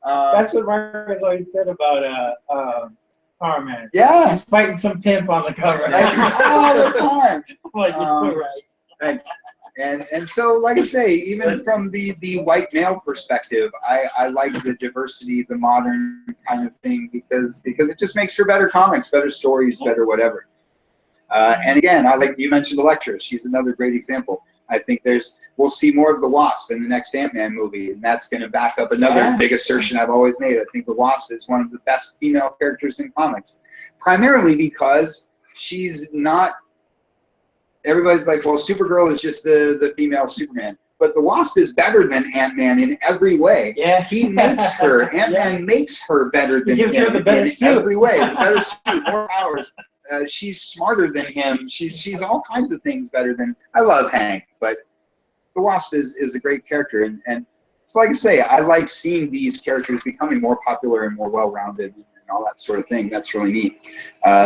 S2: That's what Marcus always said about Power Man.
S1: Yeah.
S2: He's fighting some pimp on the cover.
S1: All the time.
S2: Like, you're so right.
S1: Thanks. And so, like I say, even from the white male perspective, I like the diversity, the modern kind of thing, because it just makes for better comics, better stories, better whatever. And again, I like, you mentioned Elektra. She's another great example. I think we'll see more of the Wasp in the next Ant-Man movie, and that's going to back up another big assertion I've always made. I think the Wasp is one of the best female characters in comics, primarily because she's not, everybody's like, well, Supergirl is just the female Superman. But the Wasp is better than Ant-Man in every way.
S2: Yeah.
S1: He makes her, Ant-Man makes her better than him
S2: her the better
S1: in
S2: suit.
S1: every way. The better suit, more powers. She's smarter than him. She's all kinds of things better than, I love Hank, but the Wasp is a great character. And so, like I say, I like seeing these characters becoming more popular and more well-rounded and all that sort of thing. That's really neat.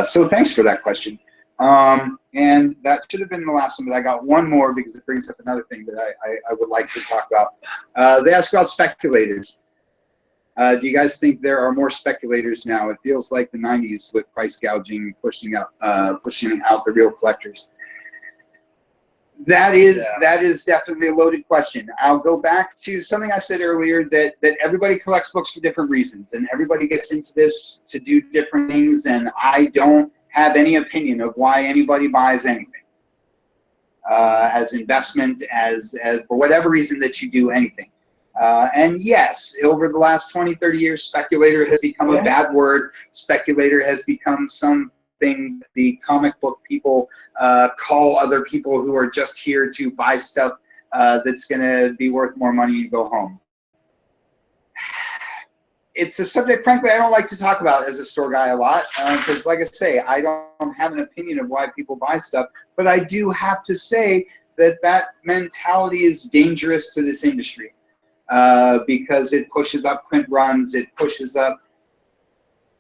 S1: So thanks for that question. And that should have been the last one, but I got one more because it brings up another thing that I would like to talk about. They ask about speculators. Do you guys think there are more speculators now? It feels like the 90s with price gouging, pushing out the real collectors. That is definitely a loaded question. I'll go back to something I said earlier, that everybody collects books for different reasons, and everybody gets into this to do different things, and I don't have any opinion of why anybody buys anything. As investment, as for whatever reason that you do anything. And yes, over the last 20, 30 years, speculator has become a bad word. Speculator has become something the comic book people call other people who are just here to buy stuff that's going to be worth more money and go home. It's a subject, frankly, I don't like to talk about as a store guy a lot, because, like I say, I don't have an opinion of why people buy stuff, but I do have to say that mentality is dangerous to this industry. Because it pushes up print runs, it pushes up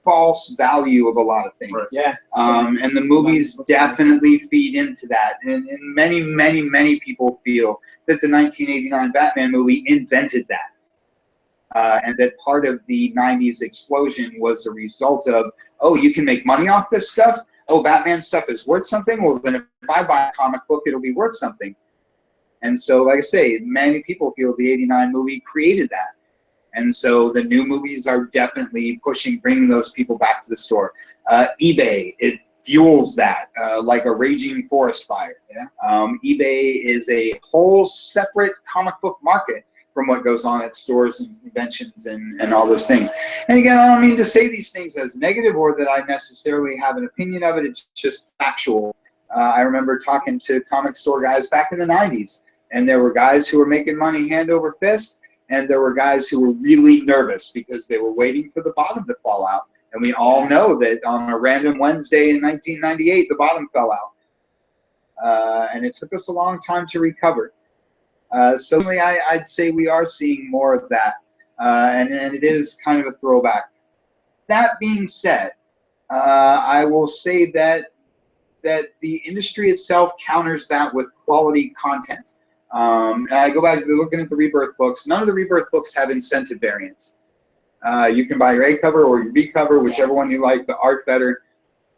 S1: false value of a lot of things.
S3: Right.
S2: Yeah.
S1: And the movies definitely feed into that. And many, many, many people feel that the 1989 Batman movie invented that. And that part of the 90s explosion was a result of, oh, you can make money off this stuff? Oh, Batman stuff is worth something? Well, then if I buy a comic book, it'll be worth something. And so, like I say, many people feel the 89 movie created that. And so the new movies are definitely bringing those people back to the store. eBay, it fuels that like a raging forest fire.
S2: Yeah.
S1: eBay is a whole separate comic book market from what goes on at stores and conventions and all those things. And again, I don't mean to say these things as negative or that I necessarily have an opinion of it. It's just factual. I remember talking to comic store guys back in the 90s, and there were guys who were making money hand over fist, and there were guys who were really nervous because they were waiting for the bottom to fall out. And we all know that on a random Wednesday in 1998, the bottom fell out. And it took us a long time to recover. So I'd say we are seeing more of that. And it is kind of a throwback. That being said, I will say that the industry itself counters that with quality content. And I go back to looking at the Rebirth books. None of the Rebirth books have incentive variants. You can buy your A cover or your B cover, whichever one you like, the art better.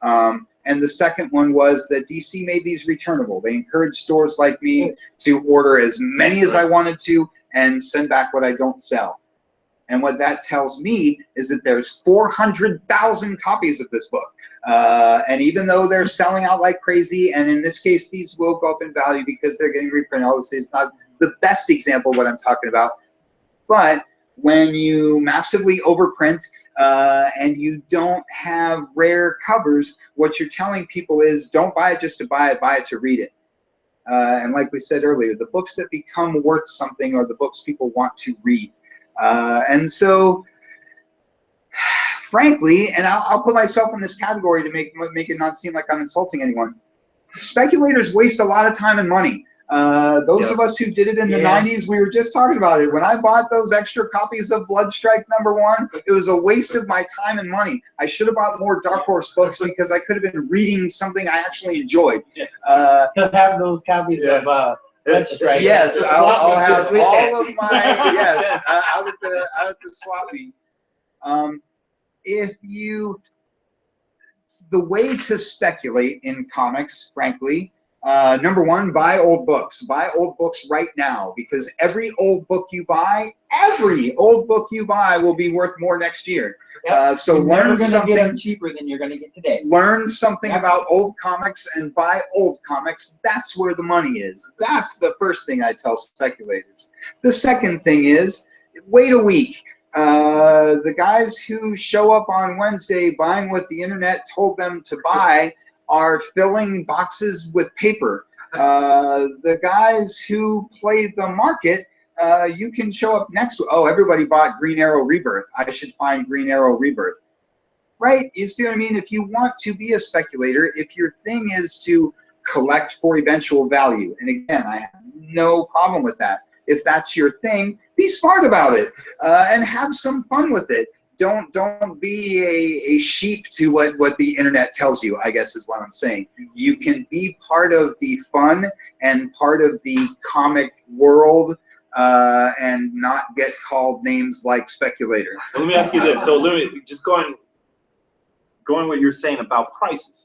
S1: And the second one was that DC made these returnable. They encouraged stores like me to order as many as I wanted to and send back what I don't sell. And what that tells me is that there's 400,000 copies of this book. And even though they're selling out like crazy, and in this case, these will go up in value because they're getting reprinted. All this is not the best example of what I'm talking about. But when you massively overprint and you don't have rare covers, what you're telling people is don't buy it just to buy it to read it. And like we said earlier, the books that become worth something are the books people want to read. And so, frankly, and I'll put myself in this category to make it not seem like I'm insulting anyone, speculators waste a lot of time and money. Those of us who did it in the 90s, we were just talking about it. When I bought those extra copies of Bloodstrike #1, it was a waste of my time and money. I should have bought more Dark Horse books because I could have been reading something I actually enjoyed.
S2: He'll have those copies of Bloodstrike.
S1: Yes, I'll have all of my out at the swap meet. The way to speculate in comics, frankly, #1, buy old books. Buy old books right now, because every old book you buy will be worth more next year. So learn something.
S2: Get them cheaper than you're going to get today.
S1: Learn something about old comics and buy old comics. That's where the money is. That's the first thing I tell speculators. The second thing is wait a week. The guys who show up on Wednesday buying what the internet told them to buy are filling boxes with paper. The guys who play the market, you can show up next week. Oh, everybody bought Green Arrow Rebirth. I should find Green Arrow Rebirth. Right? You see what I mean? If you want to be a speculator, if your thing is to collect for eventual value, and again, I have no problem with that. If that's your thing, be smart about it and have some fun with it. Don't be a sheep to what the internet tells you, I guess is what I'm saying. You can be part of the fun and part of the comic world and not get called names like speculator.
S3: Well, let me ask you this. So let me just going what you're saying about prices.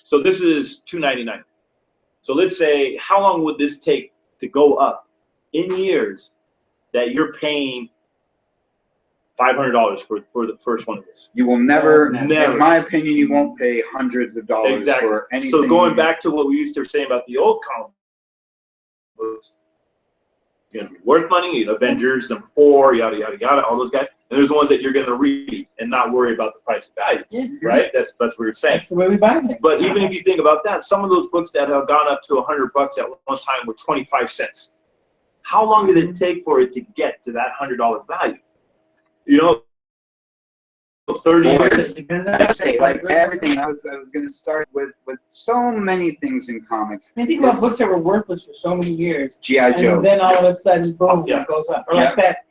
S3: So this is $2.99. So let's say, how long would this take to go up in years that you're paying $500 for the first one of this?
S1: You will never,
S3: Never.
S1: in my opinion, you won't pay hundreds of dollars for anything.
S3: So going back to what we used to say about the old comic books, it's going to be worth money, Avengers, #4, yada, yada, yada, all those guys. And there's the ones that you're going to read and not worry about the price of value, right? That's what we're saying.
S2: That's the way we buy things.
S3: But even if you think about that, some of those books that have gone up to $100 at one time were 25 cents. How long did it take for it to get to that $100 value? 30 years.
S1: I say, like everything, I was going to start with so many things in comics.
S2: I mean, think about books that were worthless for so many years.
S1: G.I. Joe.
S2: And then all of a sudden, boom,
S3: Yeah.
S2: it goes up. Or like that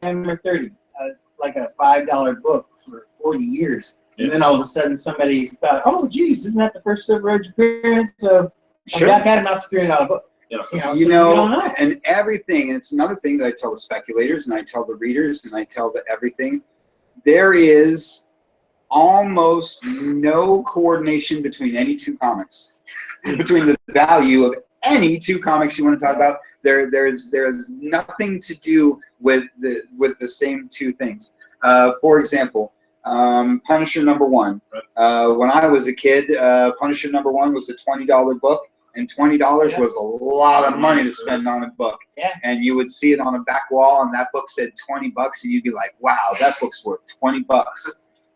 S2: number 30. like a $5 book for 40 years. And then all of a sudden somebody thought, oh, geez, isn't that the first ever appearance of Black Adam? That's a $300 book.
S3: Yeah.
S1: You know, and everything, and it's another thing that I tell the speculators, and I tell the readers, and I tell the everything. There is almost no coordination between any two comics. Between the value of any two comics you want to talk about, there's nothing to do with the same two things. For example, Punisher #1. When I was a kid, Punisher #1 was a $20 book, and $20 was a lot of money to spend on a book.
S2: Yeah.
S1: And you would see it on a back wall, and that book said $20, and you'd be like, wow, that book's worth $20.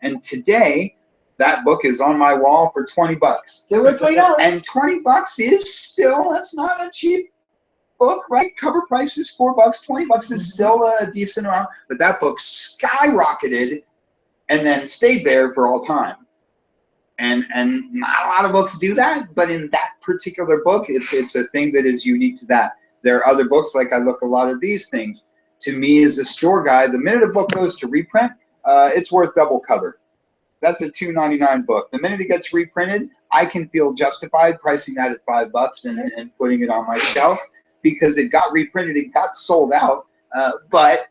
S1: And today, that book is on my wall for $20.
S2: Still worth $20.
S1: And $20 is still, that's not a cheap book, right? Cover price is $4. $20 is still a decent amount, but that book skyrocketed and then stayed there for all time. And not a lot of books do that, but in that particular book, it's a thing that is unique to that. There are other books, like I look a lot of these things. To me, as a store guy, the minute a book goes to reprint, it's worth double cover. That's a $2.99 book. The minute it gets reprinted, I can feel justified pricing that at $5 and putting it on my shelf because it got reprinted, it got sold out, but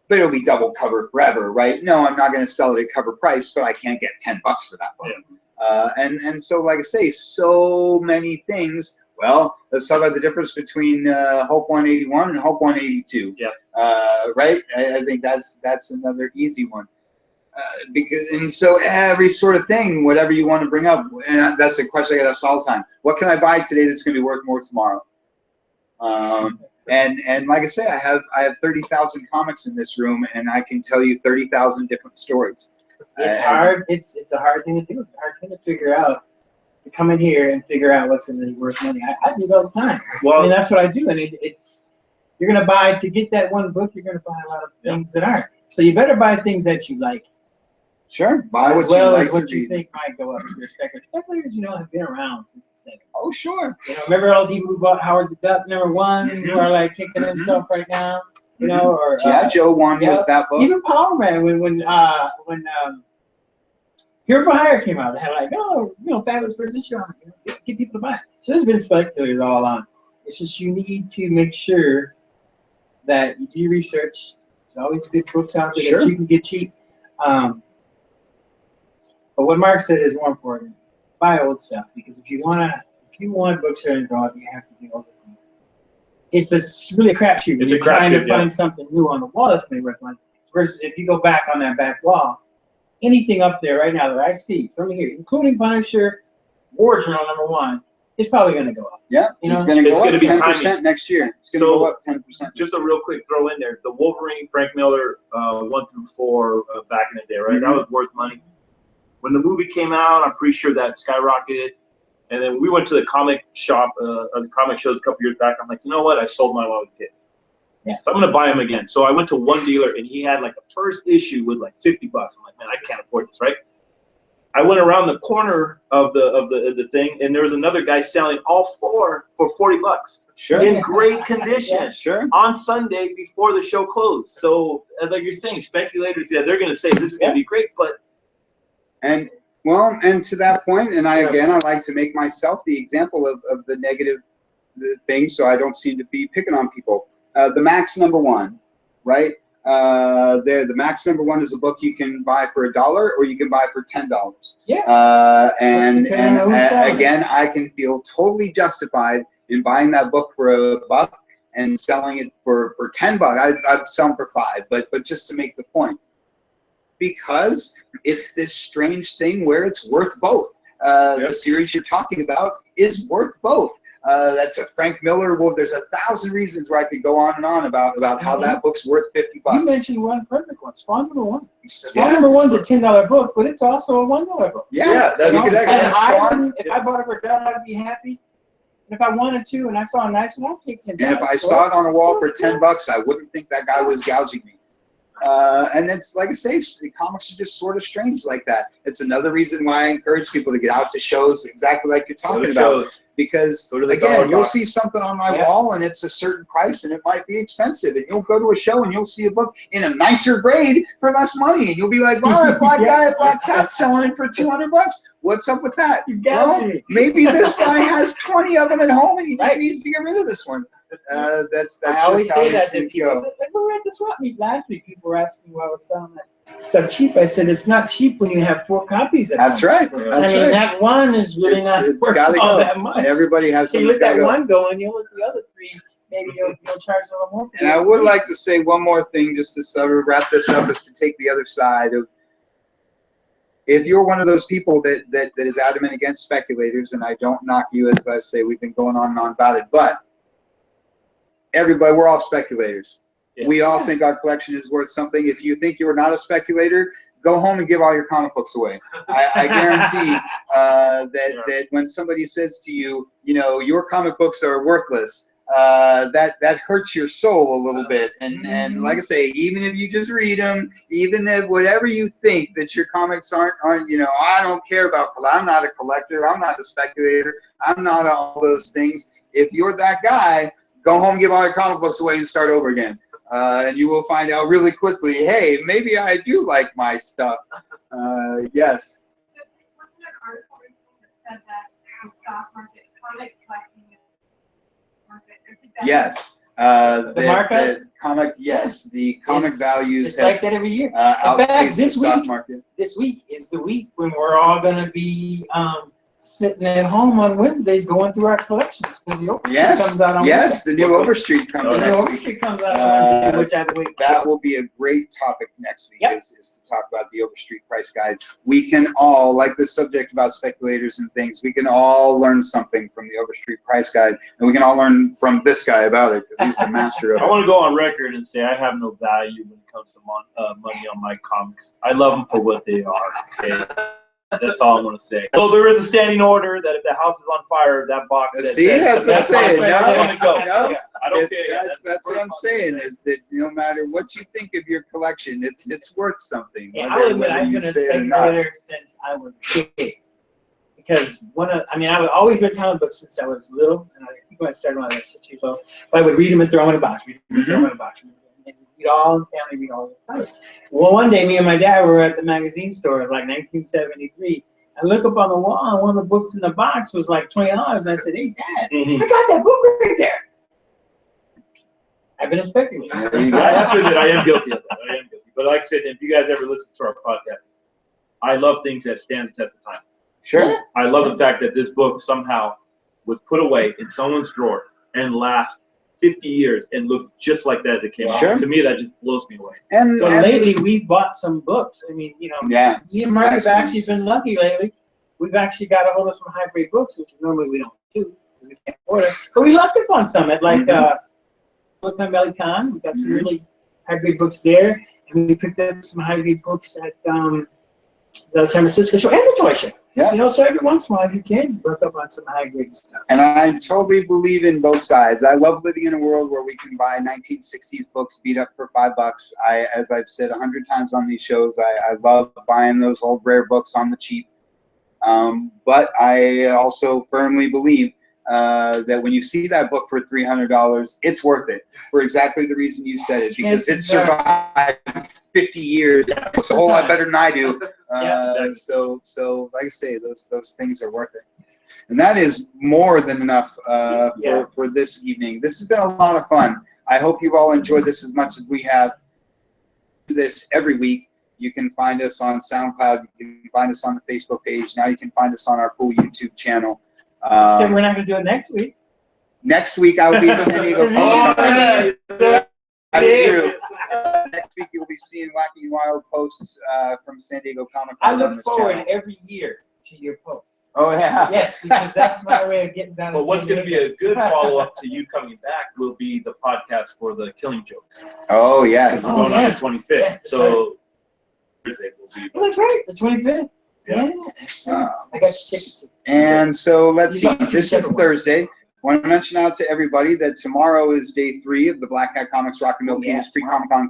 S1: it'll be double cover forever, right? No, I'm not going to sell it at cover price, but I can't get $10 for that book. Yeah. And so, like I say, so many things. Well, let's talk about the difference between Hulk 181 and Hulk 182. Yeah. Right? I think that's another easy one. And so every sort of thing, whatever you want to bring up, and that's a question I get asked all the time. What can I buy today that's going to be worth more tomorrow? And like I say, I have 30,000 comics in this room, and I can tell you 30,000 different stories.
S2: It's hard. It's a hard thing to do. It's a hard thing to figure out. To come in here and figure out what's really worth money. I do it all the time. Well, I mean, that's what I do, and it's you're gonna buy to get that one book. You're gonna buy a lot of things that aren't. So you better buy things that you like.
S1: Sure, buy what
S2: as well
S1: you like
S2: as what
S1: to
S2: you
S1: read.
S2: think might go up. Your speculators, speculators, have been around since the 70s.
S1: Oh, sure.
S2: Remember all the people who bought Howard the Duck #1 who are like kicking himself right now. Or
S1: G.I. Joe 1 was that book.
S2: Even Power Man when Hero for Hire came out, they had like, fabulous position on it. Get people to buy it. So there's been speculators all on. It's just you need to make sure that you do research. There's always good books out there that you can get cheap. But what Mark said is more important. Buy old stuff, because if you want books that are involved, you have to do older things. It's really a crapshoot. You're trying to find something new on the wall that's going to be worth money. Versus if you go back on that back wall, anything up there right now that I see from here, including Punisher, War Journal #1, is probably going to go up.
S1: Yeah, it's going to go up 10% next year. It's going to go up 10%.
S3: Just a real quick throw in there: the Wolverine, Frank Miller, 1 through 4 back in the day, right? That was worth money. When the movie came out, I'm pretty sure that skyrocketed. And then we went to the comic shop, the comic shows a couple years back. I'm like, you know what? I sold mine while I was a kid. Yeah. So I'm gonna buy him again. So I went to one dealer, and he had like the first issue was like $50. I'm like, man, I can't afford this, right? I went around the corner of the thing, and there was another guy selling all 4 for $40.
S1: Sure.
S3: In great condition.
S1: Sure.
S3: On Sunday before the show closed. So as like you're saying, speculators, they're gonna say this is gonna be great, but
S1: and to that point, and I like to make myself the example of the negative thing, so I don't seem to be picking on people. The Max #1, right? The Max #1 is a book you can buy for $1 or you can buy for $10.
S2: Yeah.
S1: And again, I can feel totally justified in buying that book for $1 and selling it for $10. I'd sell them for $5, but just to make the point, because it's this strange thing where it's worth both. The series you're talking about is worth both. That's a Frank Miller. Well, there's 1,000 reasons where I could go on and on about how that book's worth $50.
S2: You mentioned one perfect one, Spawn #1. Spawn #1's a $10 book, but it's also a $1 book.
S1: Yeah,
S3: that's exactly.
S2: If I bought it for $1, I'd be happy. And if I wanted to, and I saw a nice one, I'd take $10.
S1: And if I saw it on a wall for $10, I wouldn't think that guy was gouging me. And it's like I say, the comics are just sort of strange like that. It's another reason why I encourage people to get out to shows exactly like you're talking about. Because again, you'll see something on my wall and it's a certain price and it might be expensive, and you'll go to a show and you'll see a book in a nicer grade for less money, and you'll be like, "Wow, that black guy at Black Cat's selling it for $200. What's up with that?" Well, maybe this guy has 20 of them at home and he just needs to get rid of this one. That's
S2: I always say that to people. Like, we were at this swap meet last week. People were asking why I was selling that stuff cheap. I said it's not cheap when you have 4 copies at
S1: That's
S2: home.
S1: right.
S2: I
S1: That's
S2: mean,
S1: right.
S2: that one is really not worth all that much.
S1: Everybody has
S2: So you let that one go and you'll let the other 3, maybe you'll charge a little more.
S1: And I would like to say one more thing just to sort of wrap this up, is to take the other side of, if you're one of those people that is adamant against speculators, and I don't knock you, as I say, we've been going on and on about it, but everybody, we're all speculators. Yeah. We all think our collection is worth something. If you think you're not a speculator, go home and give all your comic books away. I guarantee that when somebody says to you, you know, your comic books are worthless, that hurts your soul a little bit. And like I say, even if you just read them, even if whatever you think that your comics aren't, you know, I don't care about, I'm not a collector, I'm not a speculator, I'm not all those things. If you're that guy, go home, give all your comic books away, and start over again. And you will find out really quickly, hey, maybe I do like my stuff. Yes.
S5: So wasn't there an article recently that said that the stock market, comic collecting market?
S1: Yes.
S2: The markup?
S1: The comic values.
S2: It's like that every year. In fact, this week is the week when we're all going to be sitting at home on Wednesdays going through our collections, because the Overstreet comes out on Wednesday.
S1: The new Overstreet comes out.
S2: The new Overstreet comes out on Wednesday, which I believe
S1: that will be a great topic next week. Is to talk about the Overstreet price guide. We can all, like the subject about speculators and things, we can all learn something from the Overstreet price guide, and we can all learn from this guy about it, because he's the master of it.
S3: I want to go on record and say I have no value when it comes to money on my comics. I love them for what they are. Okay? That's all I'm going to say. So there is a standing order that if the house is on fire, that box.
S1: That's what I'm saying.
S3: No, I don't care.
S1: That's what I'm saying, is that no matter what you think of your collection, it's worth something.
S2: Yeah, I would admit I've been a speculator since I was a kid. Because I've always read comic books since I was little, and I think when I started when I was 6 years old, but I would read them and throw them in a box. And read all the family, read all the comics. Well, one day, me and my dad were at the magazine store. It was like 1973. I look up on the wall, and one of the books in the box was like $20. And I said, "Hey, Dad, I got that book right there." I've been a speculator.
S3: I have to admit, I am guilty of that. I am guilty. But like I said, if you guys ever listen to our podcast, I love things that stand the test of time.
S1: Sure.
S3: I love the fact that this book somehow was put away in someone's drawer and lasts 50 years and looked just like that as it came out. To me, that just blows me away.
S2: And lately, we've bought some books. I mean, you know, me and Mark have actually been lucky lately. We've actually got a hold of some high-grade books, which normally we don't do because we can't afford it. But we lucked up on some at like Brooklyn Valley Con. We got some really high-grade books there, and we picked up some high-grade books at the San Francisco show and the toy show. Yeah. You know, so every once in a while you can work up on some high-grade stuff.
S1: And I totally believe in both sides. I love living in a world where we can buy 1960s books beat up for $5. As I've said 100 times on these shows, I love buying those old rare books on the cheap. But I also firmly believe that when you see that book for $300, it's worth it for exactly the reason you said it, because it survived 50 years. It's a whole lot better than I do. So like I say, those things are worth it. And that is more than enough for this evening. This has been a lot of fun. I hope you've all enjoyed this as much as we have. Do this every week. You can find us on SoundCloud. You can find us on the Facebook page. Now you can find us on our full YouTube channel.
S2: So we're not going to do it next week.
S1: Next week I will be in San Diego. That is true. Next week you'll be seeing wacky wild posts from San Diego Comic Con.
S2: I look forward every year to your posts.
S1: Oh yeah.
S2: Yes, because that's my way of getting down.
S3: Well, what's going to be a good follow-up to you coming back will be the podcast for the Killing Joke.
S1: Oh yes.
S3: It's going on the 25th.
S2: Yeah,
S3: so Thursday will be.
S2: Well, that's right. The 25th. Yeah. I got tickets.
S1: And so let's see. This is Thursday. I want to mention out to everybody that tomorrow is day 3 of the Black Hat Comics Rock and Roll King Street Comic Con.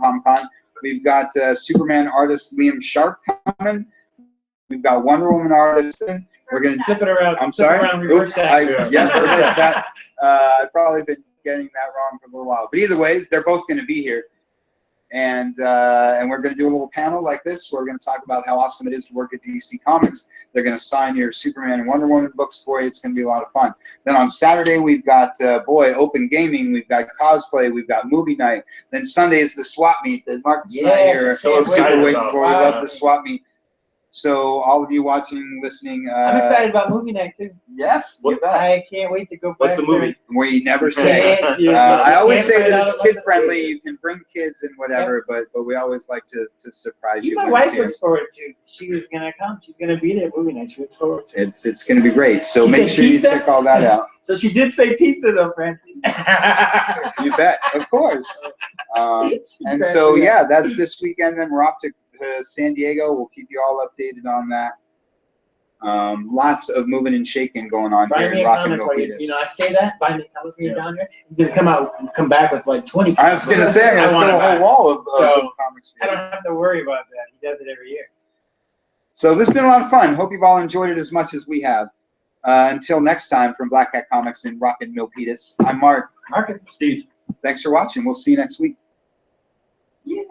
S1: We've got Superman artist Liam Sharp coming. We've got Wonder Woman artist. We're going to
S2: Flip it around.
S1: I'm
S2: flip it
S1: sorry.
S2: around, reverse
S1: Oops,
S2: that.
S1: yeah, reverse that. I've probably been getting that wrong for a little while. But either way, they're both going to be here. And we're going to do a little panel like this. Where we're going to talk about how awesome it is to work at DC Comics. They're going to sign your Superman and Wonder Woman books for you. It's going to be a lot of fun. Then on Saturday, we've got, open gaming. We've got cosplay. We've got movie night. Then Sunday is the swap meet that Marcus and I are
S3: so
S1: super
S3: excited
S1: waiting
S3: about.
S1: for. We love the swap meet. So all of you watching, listening.
S2: I'm excited about movie night too.
S1: Yes, you bet.
S2: I can't wait to go back.
S3: What's the movie?
S1: We never say. I always say that it's kid friendly. You can bring kids and whatever, but we always like to surprise you.
S2: My
S1: when it's
S2: wife
S1: here.
S2: looks forward to. She was gonna come. She's gonna be there movie night. She looks forward to.
S1: It's going to be great. So
S2: She
S1: make
S2: said
S1: sure
S2: pizza?
S1: you check all that out.
S2: So she did say pizza though, Francie.
S1: You bet, of course. And so yeah, that's this weekend. Then we're off to San Diego. We'll keep you all updated on that. Lots of moving and shaking going on
S2: Buy
S1: here
S2: me
S1: in
S2: a
S1: Rock and
S2: comic
S1: Roll
S2: book.
S1: Peters.
S2: You know, I say that. Buy me a comic when you're down there. He's gonna come back with like 20.
S1: I was going to say, I'm
S2: I
S1: going to
S2: want
S1: fill
S2: it
S1: a whole
S2: back.
S1: wall of
S2: So,
S1: comics.
S2: I don't have to worry about that. He does it every year.
S1: So this has been a lot of fun. Hope you've all enjoyed it as much as we have. Until next time, from Black Hat Comics in Rock and Milpitas, I'm Mark.
S2: Marcus.
S3: Steve.
S1: Thanks for watching. We'll see you next week.
S2: Yeah.